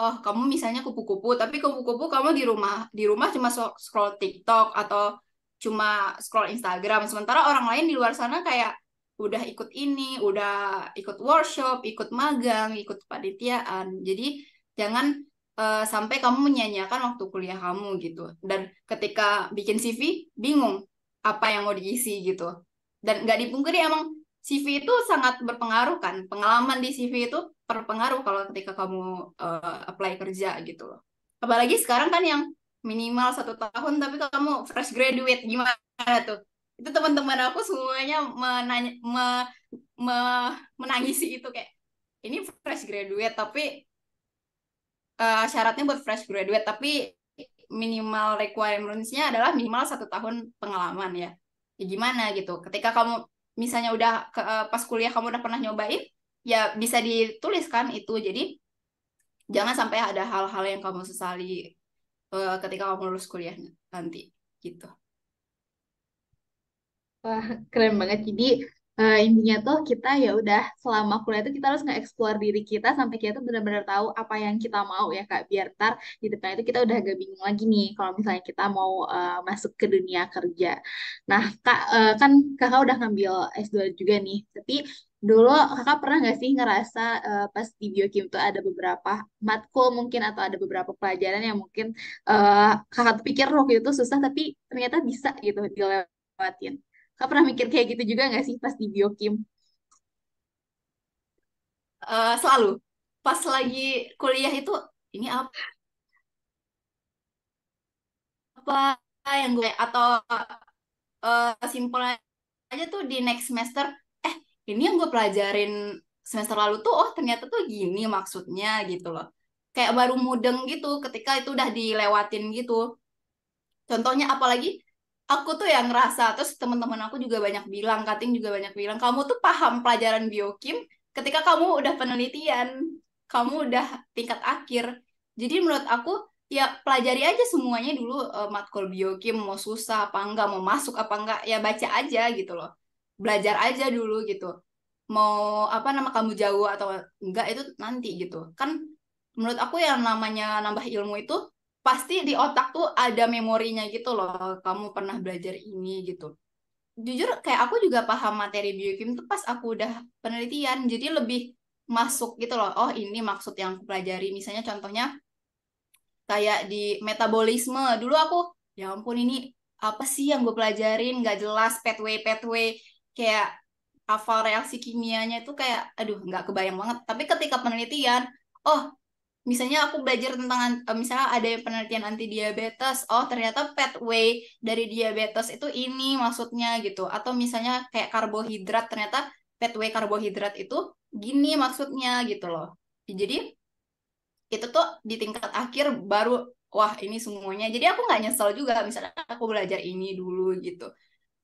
oh kamu misalnya kupu-kupu tapi kupu-kupu kamu di rumah cuma scroll TikTok atau cuma scroll Instagram, sementara orang lain di luar sana kayak udah ikut ini, udah ikut workshop, ikut magang, ikut panitiaan. Jadi jangan sampai kamu menyanyiakan waktu kuliah kamu gitu. Dan ketika bikin CV bingung apa yang mau diisi gitu. Dan nggak dipungkiri emang CV itu sangat berpengaruh kan. Pengalaman di CV itu berpengaruh kalau ketika kamu apply kerja gitu loh. Apalagi sekarang kan yang minimal 1 tahun tapi kamu fresh graduate gimana tuh? Itu teman-teman aku semuanya menangisi itu kayak ini fresh graduate tapi syaratnya buat fresh graduate tapi minimal requirements-nya adalah minimal 1 tahun pengalaman ya. Ya gimana gitu. Ketika kamu misalnya udah pas kuliah kamu udah pernah nyobain, ya bisa dituliskan itu. Jadi jangan sampai ada hal-hal yang kamu sesali ketika kamu lulus kuliah nanti gitu. Wah, keren banget. Jadi intinya tuh kita ya udah selama kuliah itu kita harus nge-explore diri kita sampai kita tuh benar-benar tahu apa yang kita mau ya Kak. Biar ntar di depan itu kita udah agak bingung lagi nih kalau misalnya kita mau masuk ke dunia kerja. Nah, Kak, kan Kakak udah ngambil S2 juga nih. Tapi dulu Kakak pernah nggak sih ngerasa pas di Biokim tuh ada beberapa matkul mungkin atau ada beberapa pelajaran yang mungkin Kakak tuh pikir waktu itu susah tapi ternyata bisa gitu dilewatin. Kak pernah mikir kayak gitu juga nggak sih pas di Biokim? Selalu pas lagi kuliah itu ini apa yang gue atau simpel aja tuh di next semester, eh ini yang gue pelajarin semester lalu tuh oh ternyata tuh gini maksudnya gitu loh, kayak baru mudeng gitu ketika itu udah dilewatin gitu. Contohnya apalagi aku tuh yang ngerasa, terus teman-teman aku juga banyak bilang, Kating juga banyak bilang, kamu tuh paham pelajaran biokim ketika kamu udah penelitian, kamu udah tingkat akhir. Jadi menurut aku ya pelajari aja semuanya dulu, matkul biokim mau susah apa enggak, mau masuk apa enggak, ya baca aja gitu loh. Belajar aja dulu gitu. Mau apa nama kamu jauh atau enggak itu nanti gitu. Kan menurut aku yang namanya nambah ilmu itu pasti di otak tuh ada memorinya gitu loh. Kamu pernah belajar ini gitu. Jujur kayak aku juga paham materi biokim tuh pas aku udah penelitian. Jadi lebih masuk gitu loh. Oh ini maksud yang aku pelajari. Misalnya contohnya kayak di metabolisme. Dulu aku, ya ampun ini apa sih yang gue pelajarin? Gak jelas, pathway. kayak hafal reaksi kimianya itu kayak aduh nggak kebayang banget. Tapi ketika penelitian, oh misalnya aku belajar tentang misalnya ada yang penelitian anti diabetes, oh ternyata pathway dari diabetes itu ini maksudnya gitu. Atau misalnya kayak karbohidrat, ternyata pathway karbohidrat itu gini maksudnya gitu loh. Jadi itu tuh di tingkat akhir baru wah ini semuanya. Jadi aku nggak nyesel juga misalnya aku belajar ini dulu gitu.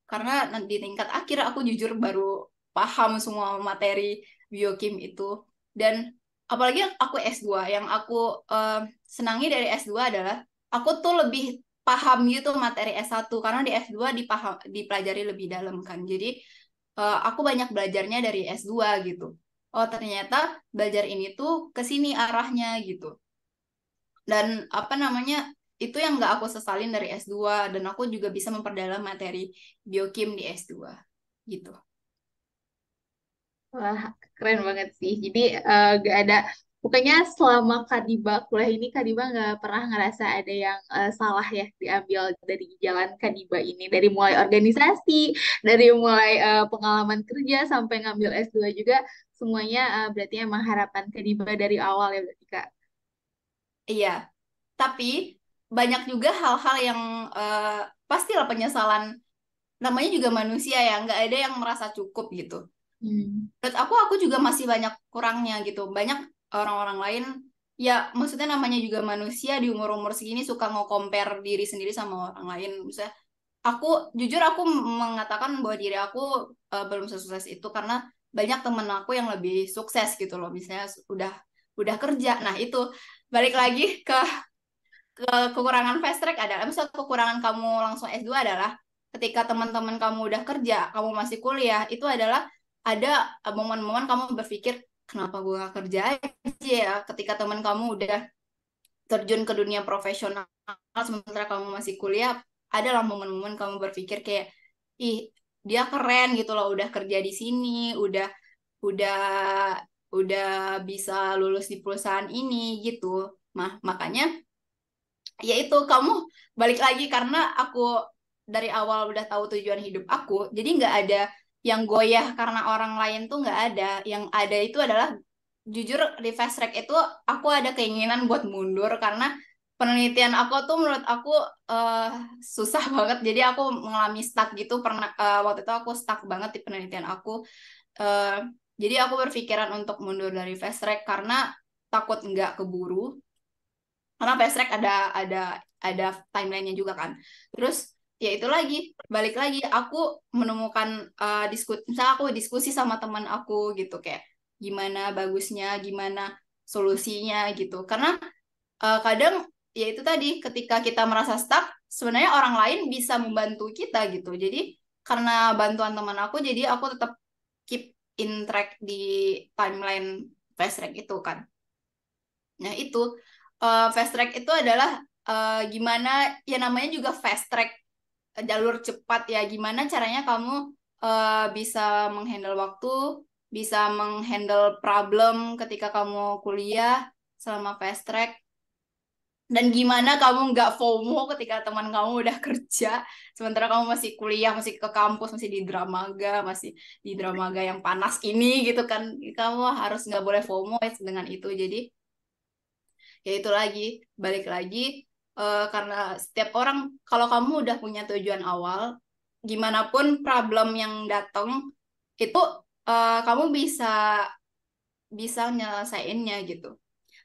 Karena nanti di tingkat akhir aku jujur baru paham semua materi biokim itu. Dan apalagi aku S2, yang aku eh, senangi dari S2 adalah aku tuh lebih paham gitu materi S1 karena di S2 dipelajari lebih dalam kan. Jadi aku banyak belajarnya dari S2 gitu. Oh, ternyata belajar ini tuh ke sini arahnya gitu. Dan apa namanya, itu yang nggak aku sesalin dari S2, dan aku juga bisa memperdalam materi biokim di S2 gitu. Wah, keren banget sih. Jadi gak ada, pokoknya selama Kadiba kuliah ini, Kadiba nggak pernah ngerasa ada yang salah ya diambil dari jalan Kadiba ini. Dari mulai organisasi, dari mulai pengalaman kerja, sampai ngambil S2 juga, semuanya berarti emang harapan Kadiba dari awal ya berarti Kak. Iya, tapi banyak juga hal-hal yang pastilah penyesalan, namanya juga manusia ya, nggak ada yang merasa cukup gitu. Hmm. Menurut aku juga masih banyak kurangnya gitu. Banyak orang-orang lain, ya maksudnya namanya juga manusia di umur-umur segini suka nge-compare diri sendiri sama orang lain. Misalnya aku jujur aku mengatakan bahwa diri aku belum sesukses itu karena banyak temen aku yang lebih sukses gitu loh. Misalnya udah kerja. Nah, itu balik lagi ke kekurangan fast track adalah, misal kekurangan kamu langsung S2 adalah ketika teman-teman kamu udah kerja, kamu masih kuliah, itu adalah ada momen-momen kamu berpikir, kenapa gue gak kerja aja ya, ketika teman kamu udah terjun ke dunia profesional sementara kamu masih kuliah, adalah momen-momen kamu berpikir kayak, ih dia keren gitu loh, udah kerja di sini, udah udah bisa lulus di perusahaan ini gitu. Makanya ya itu kamu balik lagi, karena aku dari awal udah tahu tujuan hidup aku, jadi nggak ada yang goyah karena orang lain tuh nggak ada. Yang ada itu adalah jujur di fast track itu aku ada keinginan buat mundur karena penelitian aku tuh menurut aku eh, susah banget, jadi aku mengalami stuck gitu. Pernah waktu itu aku stuck banget di penelitian aku. Eh, jadi aku berpikiran untuk mundur dari fast track karena takut nggak keburu, karena fast track ada timelinenya juga kan. Terus ya itu lagi, balik lagi aku menemukan misalnya aku diskusi sama teman aku gitu kayak gimana bagusnya, gimana solusinya gitu. Karena kadang ya itu tadi, ketika kita merasa stuck sebenarnya orang lain bisa membantu kita gitu. Jadi karena bantuan teman aku, jadi aku tetap keep in track di timeline fast track itu kan. Nah, itu fast track itu adalah gimana, ya namanya juga fast track, jalur cepat ya, gimana caranya kamu bisa menghandle waktu, bisa menghandle problem ketika kamu kuliah selama fast track, dan gimana kamu nggak FOMO ketika teman kamu udah kerja sementara kamu masih kuliah, masih ke kampus, masih di Dramaga, masih di Dramaga yang panas ini gitu kan. Kamu harus nggak boleh FOMO ya dengan itu. Jadi ya itu lagi, balik lagi, karena setiap orang, kalau kamu udah punya tujuan awal, gimana pun problem yang datang itu kamu bisa bisa nyelesainnya gitu.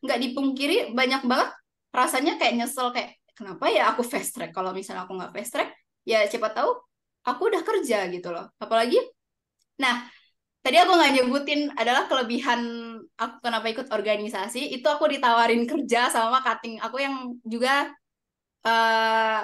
Nggak dipungkiri banyak banget rasanya kayak nyesel, kayak kenapa ya aku fast track, kalau misalnya aku nggak fast track ya siapa tahu aku udah kerja gitu loh. Apalagi, nah, tadi aku nggak nyebutin adalah kelebihan aku kenapa ikut organisasi, itu aku ditawarin kerja sama cutting aku yang juga eh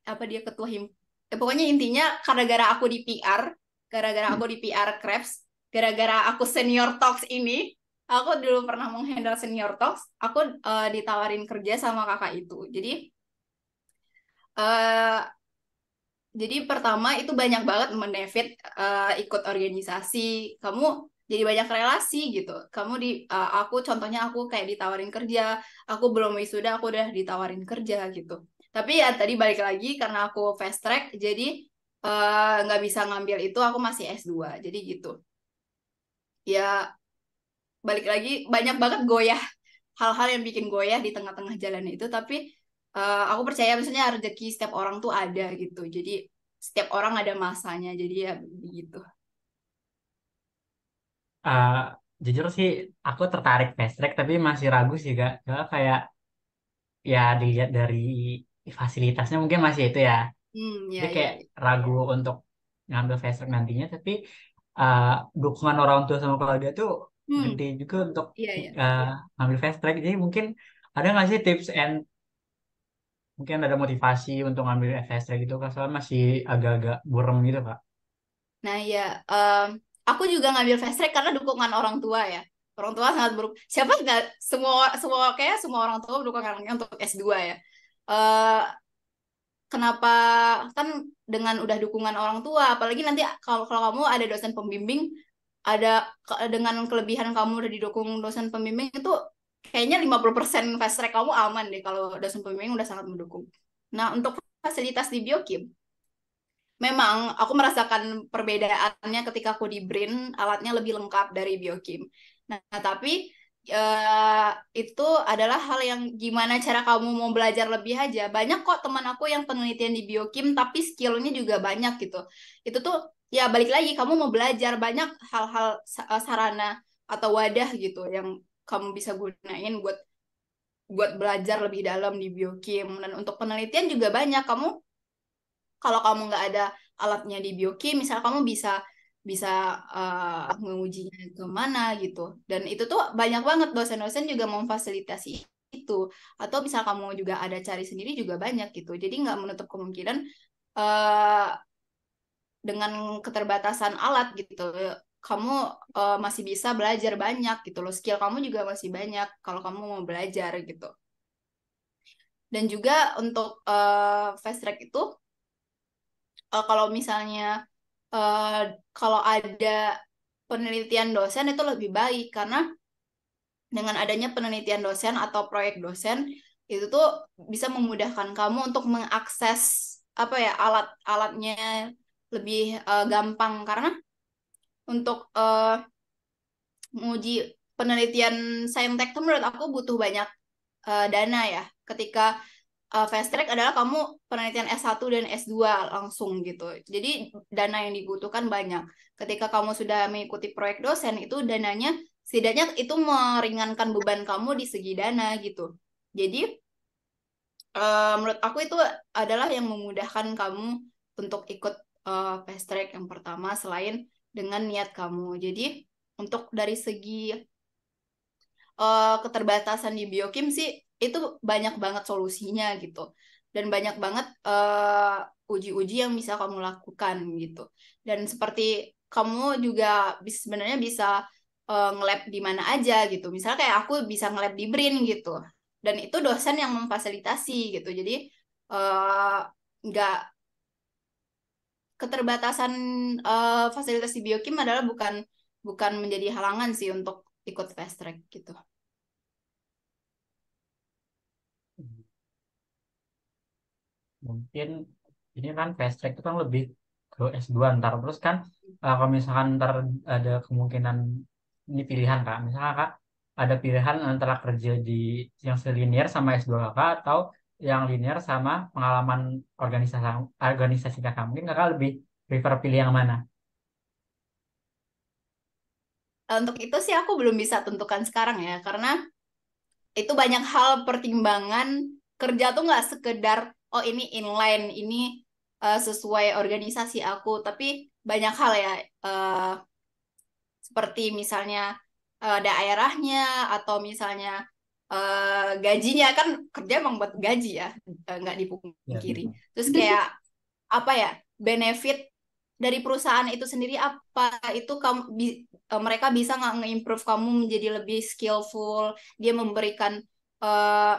apa dia ketua him. Pokoknya intinya gara-gara aku di PR, gara-gara aku di PR Krebs, gara-gara aku senior talks ini, aku dulu pernah menghandle senior talks, aku ditawarin kerja sama kakak itu. Eh, jadi pertama itu banyak banget menefit ikut organisasi. Kamu jadi banyak relasi gitu. Aku contohnya aku kayak ditawarin kerja. Aku belum wisuda, aku udah ditawarin kerja gitu. Tapi ya tadi balik lagi karena aku fast track, jadi nggak bisa ngambil itu, aku masih S2. Jadi gitu. Ya, balik lagi banyak banget goyah, hal-hal yang bikin goyah di tengah-tengah jalan itu, tapi aku percaya misalnya rezeki setiap orang tuh ada gitu. Jadi setiap orang ada masanya. Jadi ya begitu. Eh, Jujur sih aku tertarik fast track tapi masih ragu sih Kak. Soalnya kayak ya dilihat dari fasilitasnya mungkin masih itu ya. Ya Jadi ya kayak ya. ragu untuk ngambil fast track nantinya, tapi uh, dukungan orang tua sama keluarga tuh Hmm, gede juga untuk iya ya. uh, ngambil fast track. Jadi mungkin ada nggak sih tips and mungkin ada motivasi untuk ngambil fast track itu Kak? Soalnya masih agak-agak burem gitu Kak. Nah ya, aku juga ngambil fast track karena dukungan orang tua ya. Orang tua sangat siapa nggak, semua semua kayak semua orang tua mendukung anaknya untuk S2 ya. Eh, Kenapa, kan dengan udah dukungan orang tua, apalagi nanti kalau kalau kamu ada dosen pembimbing, dengan kelebihan kamu udah didukung dosen pembimbing itu, kayaknya 50% fast track kamu aman deh kalau dosen pembimbing udah sangat mendukung. Nah, untuk fasilitas di Biokim, memang aku merasakan perbedaannya ketika aku di BRIN, alatnya lebih lengkap dari Biokim. Nah, tapi eh, itu adalah hal yang gimana cara kamu mau belajar lebih aja. Banyak kok teman aku yang penelitian di Biokim, tapi skillnya juga banyak gitu. Itu tuh ya balik lagi, kamu mau belajar banyak hal-hal sarana atau wadah gitu yang kamu bisa gunain buat buat belajar lebih dalam di Biokim. Dan untuk penelitian juga banyak. Kalau kamu nggak ada alatnya di Biokim, misal kamu bisa bisa mengujinya ke mana gitu. Dan itu tuh banyak banget dosen-dosen juga memfasilitasi itu. Atau bisa kamu juga ada cari sendiri juga banyak gitu. Jadi nggak menutup kemungkinan eh, dengan keterbatasan alat gitu, kamu masih bisa belajar banyak gitu loh. Skill kamu juga masih banyak kalau kamu mau belajar gitu. Dan juga untuk fast track itu, kalau misalnya eh, kalau ada penelitian dosen itu lebih baik, karena dengan adanya penelitian dosen atau proyek dosen itu tuh bisa memudahkan kamu untuk mengakses apa ya, alat-alatnya lebih gampang, karena untuk menguji penelitian saintek itu menurut aku butuh banyak dana ya. Ketika fast track adalah kamu penelitian S1 dan S2 langsung gitu. Jadi dana yang dibutuhkan banyak. Ketika kamu sudah mengikuti proyek dosen, itu dananya setidaknya itu meringankan beban kamu di segi dana gitu. Jadi menurut aku itu adalah yang memudahkan kamu untuk ikut fast track yang pertama, selain dengan niat kamu. Jadi untuk dari segi keterbatasan di biokim sih, itu banyak banget solusinya gitu, dan banyak banget uji-uji yang bisa kamu lakukan gitu. Dan seperti kamu juga sebenarnya bisa nge-lab di mana aja gitu, misalnya kayak aku bisa nge-lab di BRIN gitu, dan itu dosen yang memfasilitasi gitu. Jadi eh, nggak keterbatasan fasilitas di biokim adalah bukan bukan menjadi halangan sih untuk ikut fast track gitu. Mungkin ini kan fast track itu kan lebih ke S2 ntar. Terus kan kalau misalkan ntar ada kemungkinan ini pilihan Kak. Misalnya Kak ada pilihan antara kerja di yang selinier sama S2 Kakak atau yang linear sama pengalaman organisasi organisasi Kakak. Mungkin Kakak lebih prefer pilih yang mana? Untuk itu sih aku belum bisa tentukan sekarang ya, karena itu banyak hal pertimbangan. Kerja tuh nggak sekedar, oh ini inline, ini sesuai organisasi aku, tapi banyak hal ya, eh, seperti misalnya daerahnya, atau misalnya gajinya. Kan kerja emang buat gaji ya, nggak Ya, dipungkiri. betul. Terus kayak apa ya, benefit dari perusahaan itu sendiri apa, itu kamu mereka bisa nggak nge-improve kamu menjadi lebih skillful, dia memberikan eh,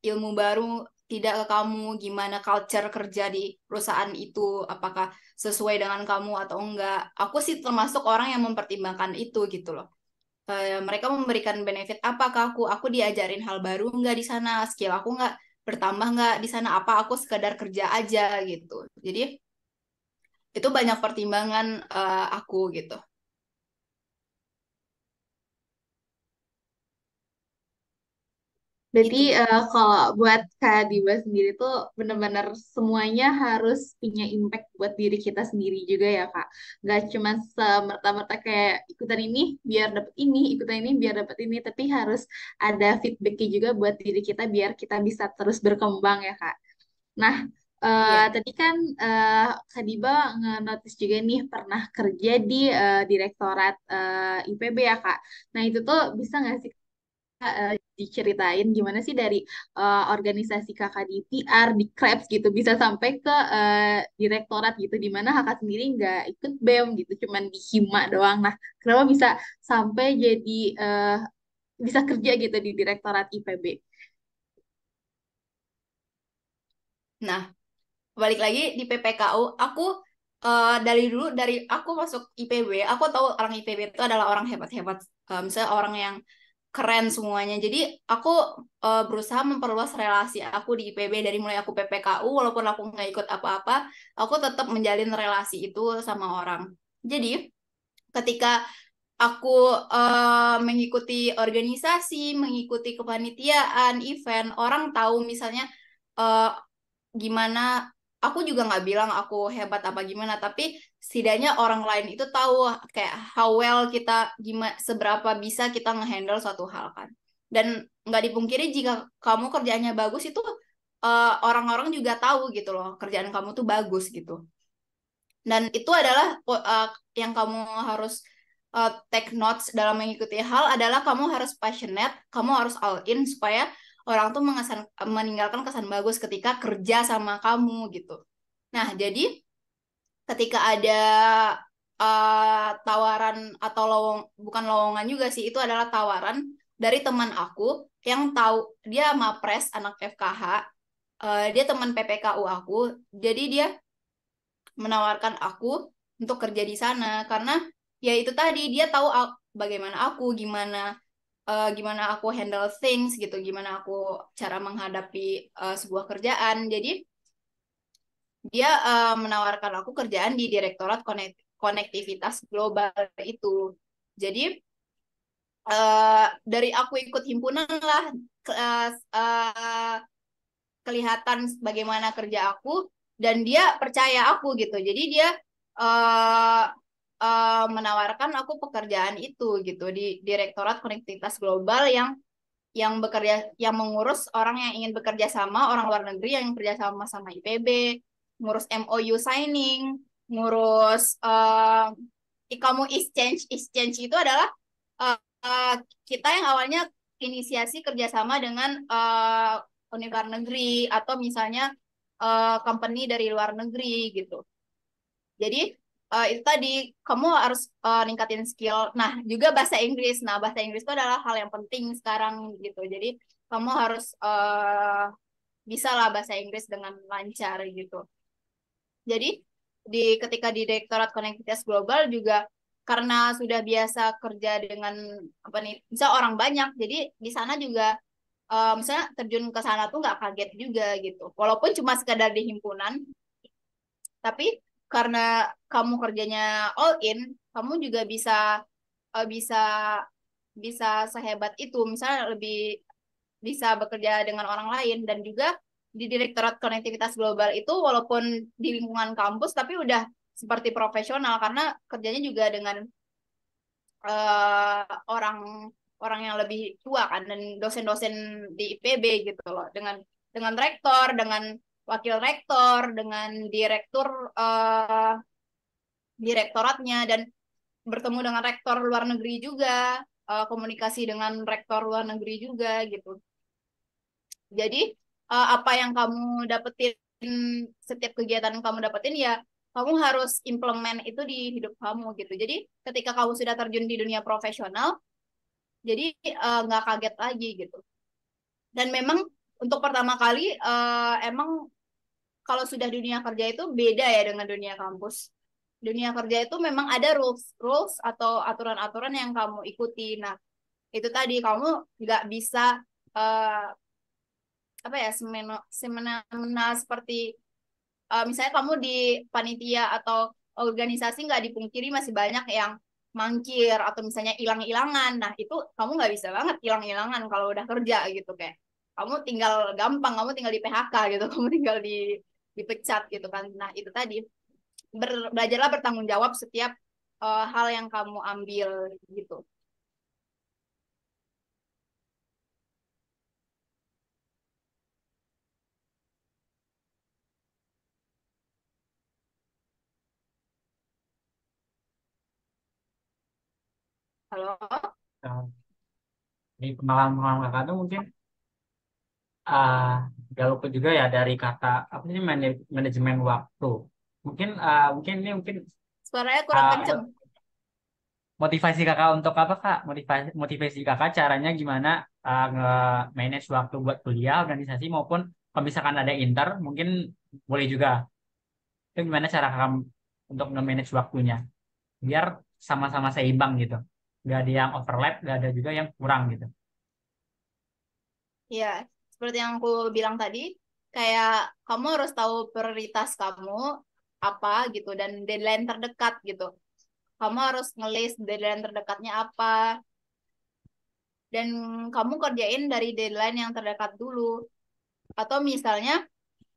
ilmu baru tidak ke kamu, gimana culture kerja di perusahaan itu, apakah sesuai dengan kamu atau enggak. Aku sih termasuk orang yang mempertimbangkan itu gitu loh. Mereka memberikan benefit apa ke aku diajarin hal baru nggak di sana, skill aku nggak bertambah nggak di sana, apa aku sekadar kerja aja gitu. Jadi Itu banyak pertimbangan aku gitu. Berarti Itu. kalau buat Kak Diba sendiri tuh benar-benar semuanya harus punya impact buat diri kita sendiri juga ya Kak. Gak cuma semerta-merta kayak ikutan ini biar dapet ini, ikutan ini biar dapet ini, tapi harus ada feedbacknya juga buat diri kita biar kita bisa terus berkembang ya Kak. Nah, Iya. tadi kan Kak Diba nge-notice juga nih pernah kerja di Direktorat IPB ya Kak. Nah itu tuh bisa nggak sih diceritain gimana sih dari organisasi kakak di PR, di Krebs gitu bisa sampai ke direktorat gitu di mana kakak sendiri nggak ikut BEM gitu, cuman di Hima doang. Nah, kenapa bisa sampai jadi bisa kerja gitu di direktorat IPB? Nah, balik lagi di PPKU, aku dari dulu dari aku masuk IPB, aku tahu orang IPB itu adalah orang hebat-hebat, misalnya orang yang keren semuanya. Jadi aku berusaha memperluas relasi aku di IPB dari mulai aku PPKU, walaupun aku nggak ikut apa-apa, aku tetap menjalin relasi itu sama orang. Jadi ketika aku mengikuti organisasi, mengikuti kepanitiaan, event, orang tahu misalnya eh, gimana, aku juga nggak bilang aku hebat apa gimana, tapi setidaknya orang lain itu tahu kayak how well kita, gimana, seberapa bisa kita ngehandle suatu hal kan. Dan nggak dipungkiri jika kamu kerjanya bagus itu orang-orang juga tahu gitu loh kerjaan kamu tuh bagus gitu. Dan itu adalah yang kamu harus take notes dalam mengikuti hal adalah kamu harus passionate, kamu harus all in supaya orang tuh meninggalkan kesan bagus ketika kerja sama kamu gitu. Nah, jadi ketika ada tawaran atau bukan lowongan juga sih, itu adalah tawaran dari teman aku yang tahu dia Mapres anak FKH, dia teman PPKU aku, jadi dia menawarkan aku untuk kerja di sana karena ya itu tadi dia tahu bagaimana aku, gimana aku handle things gitu, gimana aku cara menghadapi sebuah kerjaan. Jadi dia menawarkan aku kerjaan di Direktorat Konektivitas Global itu. Jadi dari aku ikut himpunan lah kelihatan bagaimana kerja aku dan dia percaya aku gitu. Jadi dia uh, menawarkan aku pekerjaan itu gitu di Direktorat Konektivitas Global yang bekerja, yang mengurus orang yang ingin bekerja sama orang luar negeri yang bekerja sama sama IPB, ngurus MOU signing, ngurus kamu exchange itu adalah uh, uh, kita yang awalnya inisiasi kerjasama dengan luar negeri atau misalnya company dari luar negeri gitu. Jadi itu tadi kamu harus ningkatin skill. Nah, juga bahasa Inggris. Nah, bahasa Inggris itu adalah hal yang penting sekarang gitu. Jadi kamu harus bisa lah bahasa Inggris dengan lancar gitu. Jadi ketika di Direktorat Konektivitas Global juga karena sudah biasa kerja dengan apa nih, bisa orang banyak. Jadi di sana juga misalnya terjun ke sana tuh nggak kaget juga gitu. Walaupun cuma sekedar di himpunan, tapi karena kamu kerjanya all in, kamu juga bisa eh, bisa bisa sehebat itu, misalnya lebih bisa bekerja dengan orang lain. Dan juga di Direktorat Konektivitas Global itu walaupun di lingkungan kampus tapi udah seperti profesional karena kerjanya juga dengan orang orang yang lebih tua kan, dan dosen-dosen di IPB gitu loh, dengan rektor, dengan wakil rektor, dengan direktur direktoratnya, dan bertemu dengan rektor luar negeri juga, komunikasi dengan rektor luar negeri juga gitu. Jadi apa yang kamu dapetin, setiap kegiatan yang kamu dapetin ya kamu harus implement itu di hidup kamu gitu. Jadi ketika kamu sudah terjun di dunia profesional, jadi nggak kaget lagi gitu. Dan memang untuk pertama kali emang kalau sudah dunia kerja itu beda ya dengan dunia kampus. Dunia kerja itu memang ada rules atau aturan-aturan yang kamu ikuti. Nah, itu tadi kamu nggak bisa uh, apa ya, semena-mena seperti misalnya kamu di panitia atau organisasi nggak dipungkiri masih banyak yang mangkir atau misalnya hilang-hilangan. Nah, itu kamu nggak bisa banget hilang-hilangan kalau udah kerja gitu kayak. Kamu tinggal gampang, kamu tinggal di PHK gitu, kamu tinggal dipecat gitu kan. Nah, itu tadi belajarlah bertanggung jawab setiap hal yang kamu ambil gitu. Halo? Nah, di pengalaman kakak tuh mungkin uh, gak lupa juga ya dari kata apa sih manajemen waktu. Mungkin ini mungkin Suaranya kurang uh, kenceng. motivasi kakak untuk apa kak? Motivasi kakak caranya gimana nge-manage waktu buat kuliah, organisasi maupun kalau misalkan ada inter mungkin boleh juga. Itu gimana cara kakak untuk nge-manage waktunya biar sama-sama seimbang gitu. Gak ada yang overlap, gak ada juga yang kurang gitu. Ya, seperti yang aku bilang tadi, kayak kamu harus tahu prioritas kamu apa gitu dan deadline terdekat gitu. Kamu harus nge-list deadline terdekatnya apa dan kamu kerjain dari deadline yang terdekat dulu. Atau misalnya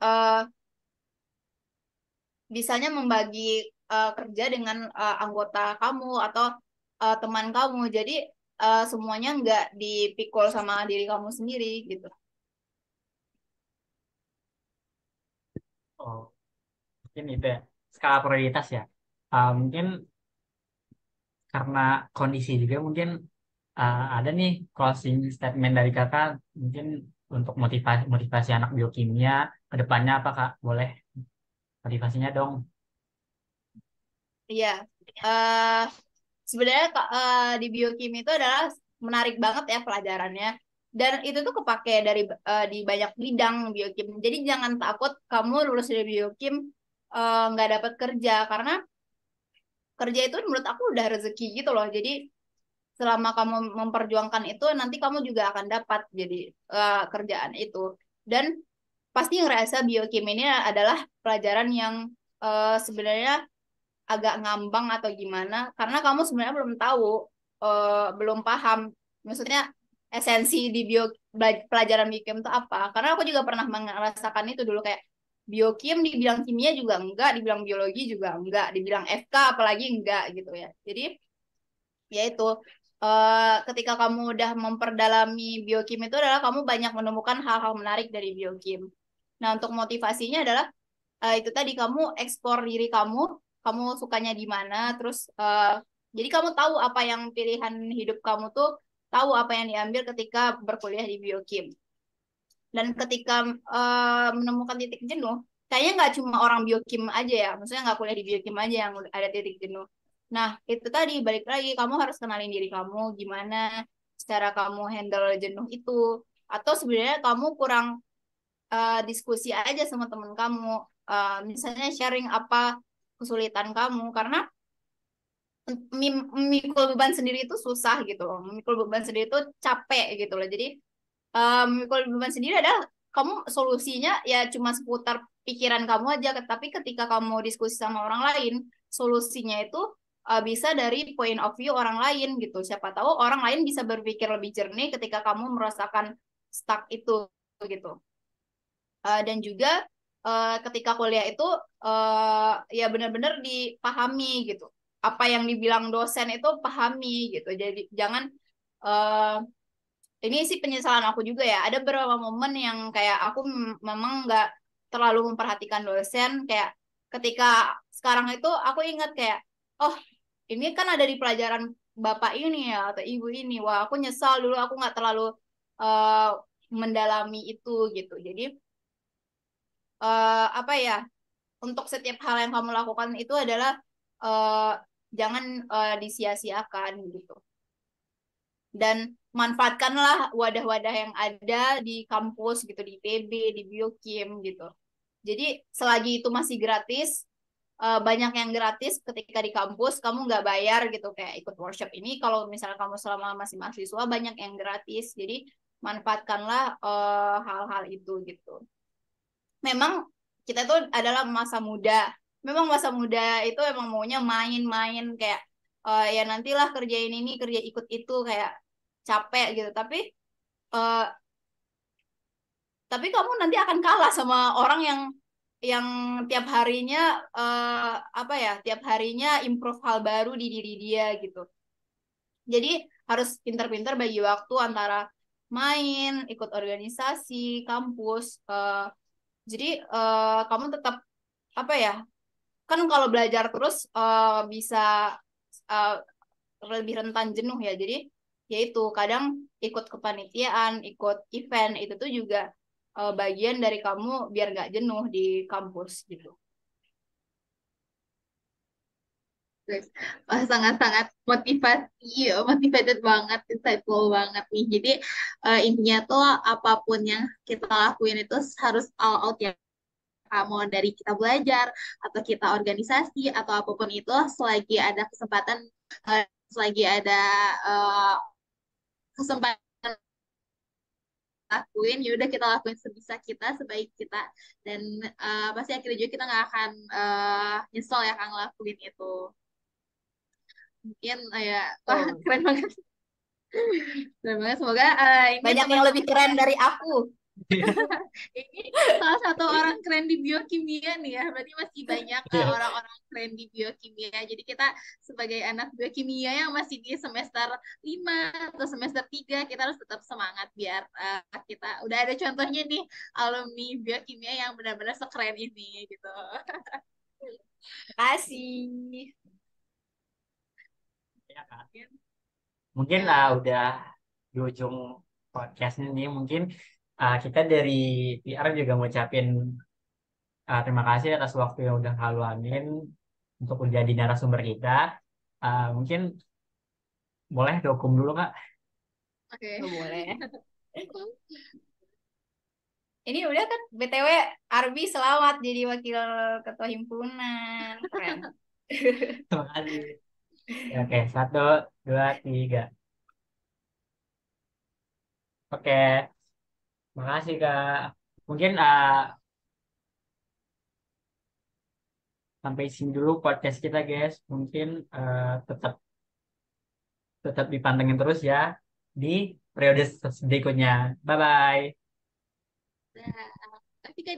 eh, bisanya membagi kerja dengan anggota kamu atau teman kamu. Jadi semuanya nggak dipikul sama diri kamu sendiri gitu. Oh, mungkin itu ya. Skala prioritas ya. Mungkin karena kondisi juga mungkin ada nih closing statement dari kakak mungkin untuk motivasi motivasi anak biokimia ke depannya apa kak? Boleh motivasinya dong. Iya. Eh Sebenarnya di biokim itu adalah menarik banget ya pelajarannya. Dan itu tuh kepake di banyak bidang biokim. Jadi jangan takut kamu lulus dari biokim nggak dapat kerja karena kerja itu menurut aku udah rezeki gitu loh. Jadi selama kamu memperjuangkan itu nanti kamu juga akan dapat jadi kerjaan itu. Dan pasti ngerasa biokim ini adalah pelajaran yang sebenarnya agak ngambang atau gimana karena kamu sebenarnya belum tahu belum paham maksudnya esensi di pelajaran biokim itu apa karena aku juga pernah merasakan itu dulu kayak biokim dibilang kimia juga enggak dibilang biologi juga enggak dibilang FK apalagi enggak gitu ya jadi ya itu ketika kamu udah memperdalami biokim itu adalah kamu banyak menemukan hal-hal menarik dari biokim nah untuk motivasinya adalah itu tadi kamu ekspor diri kamu, kamu sukanya di mana, terus jadi kamu tahu apa yang pilihan hidup kamu tuh, tahu apa yang diambil ketika berkuliah di biokim. Dan ketika menemukan titik jenuh, kayaknya nggak cuma orang biokim aja ya, maksudnya nggak kuliah di biokim aja yang ada titik jenuh. Nah, itu tadi balik lagi, kamu harus kenalin diri kamu, gimana cara kamu handle jenuh itu. Atau sebenarnya kamu kurang diskusi aja sama teman kamu misalnya sharing apa kesulitan kamu karena memikul beban sendiri itu susah gitu loh memikul beban sendiri itu capek gitu loh jadi memikul beban sendiri adalah kamu solusinya ya cuma seputar pikiran kamu aja tapi ketika kamu diskusi sama orang lain solusinya itu bisa dari point of view orang lain gitu siapa tahu orang lain bisa berpikir lebih jernih ketika kamu merasakan stuck itu gitu. Dan juga ketika kuliah itu ya benar-benar dipahami gitu. Apa yang dibilang dosen itu pahami gitu. Jadi jangan uh, ini sih penyesalan aku juga ya. Ada beberapa momen yang kayak aku memang nggak terlalu memperhatikan dosen. Kayak ketika sekarang itu aku ingat kayak, oh ini kan ada di pelajaran bapak ini ya atau ibu ini. Wah aku nyesal dulu aku nggak terlalu uh, mendalami itu gitu. Jadi apa ya untuk setiap hal yang kamu lakukan itu adalah uh, jangan disia-siakan gitu dan manfaatkanlah wadah-wadah yang ada di kampus gitu di IPB di Biokim gitu jadi selagi itu masih gratis banyak yang gratis ketika di kampus kamu nggak bayar gitu kayak ikut workshop ini kalau misalnya kamu selama masih mahasiswa banyak yang gratis jadi manfaatkanlah hal-hal itu gitu memang kita tuh adalah masa muda. memang masa muda itu emang maunya main-main kayak ya nantilah kerjain ini kerja ikut itu kayak capek gitu eh, tapi kamu nanti akan kalah sama orang yang tiap harinya apa ya tiap harinya improve hal baru di diri dia gitu. Jadi harus pintar-pintar bagi waktu antara main, ikut organisasi, kampus. Jadi kamu tetap apa ya? Kan kalau belajar terus bisa eh, lebih rentan jenuh ya. Jadi yaitu kadang ikut kepanitiaan, ikut event itu tuh juga bagian dari kamu biar nggak jenuh di kampus gitu. Guys. Wah, sangat-sangat motivasi, motivated banget, insightful banget nih. Jadi intinya tuh apapun yang kita lakuin itu harus all out ya. Mau dari kita belajar atau kita organisasi atau apapun itu, selagi ada kesempatan, selagi ada eh, kesempatan lakuin, ya udah kita lakuin sebisa kita, sebaik kita, dan pasti akhirnya juga kita nggak akan nyesel ya kan ngelakuin itu. Mungkin ya, wah Tuh. keren banget. Keren banget. Semoga ini Banyak yang lebih teman-teman keren dari aku. ini salah satu orang keren di biokimia nih ya. Berarti masih banyak Iya. orang-orang keren di biokimia. Jadi kita sebagai anak biokimia yang masih di semester 5 atau semester 3 kita harus tetap semangat biar kita udah ada contohnya nih alumni biokimia yang benar-benar sekeren ini gitu. Kasih. Ya, Kak. Mungkin Ya, udah di ujung podcastnya nih. Mungkin kita dari PR juga ngucapin terima kasih atas waktu yang udah kak luangin untuk menjadi narasumber kita. Mungkin boleh dokum dulu Kak. Oh, oke. boleh. Ini udah kan BTW Arbi selamat jadi wakil ketua himpunan. Keren. Terima kasih. Ya, oke, satu, dua, tiga. Oke, makasih Kak. Mungkin sampai sini dulu podcast kita guys. Mungkin tetap tetap dipantengin terus ya di periode berikutnya. Bye bye. Nah, tapi Kak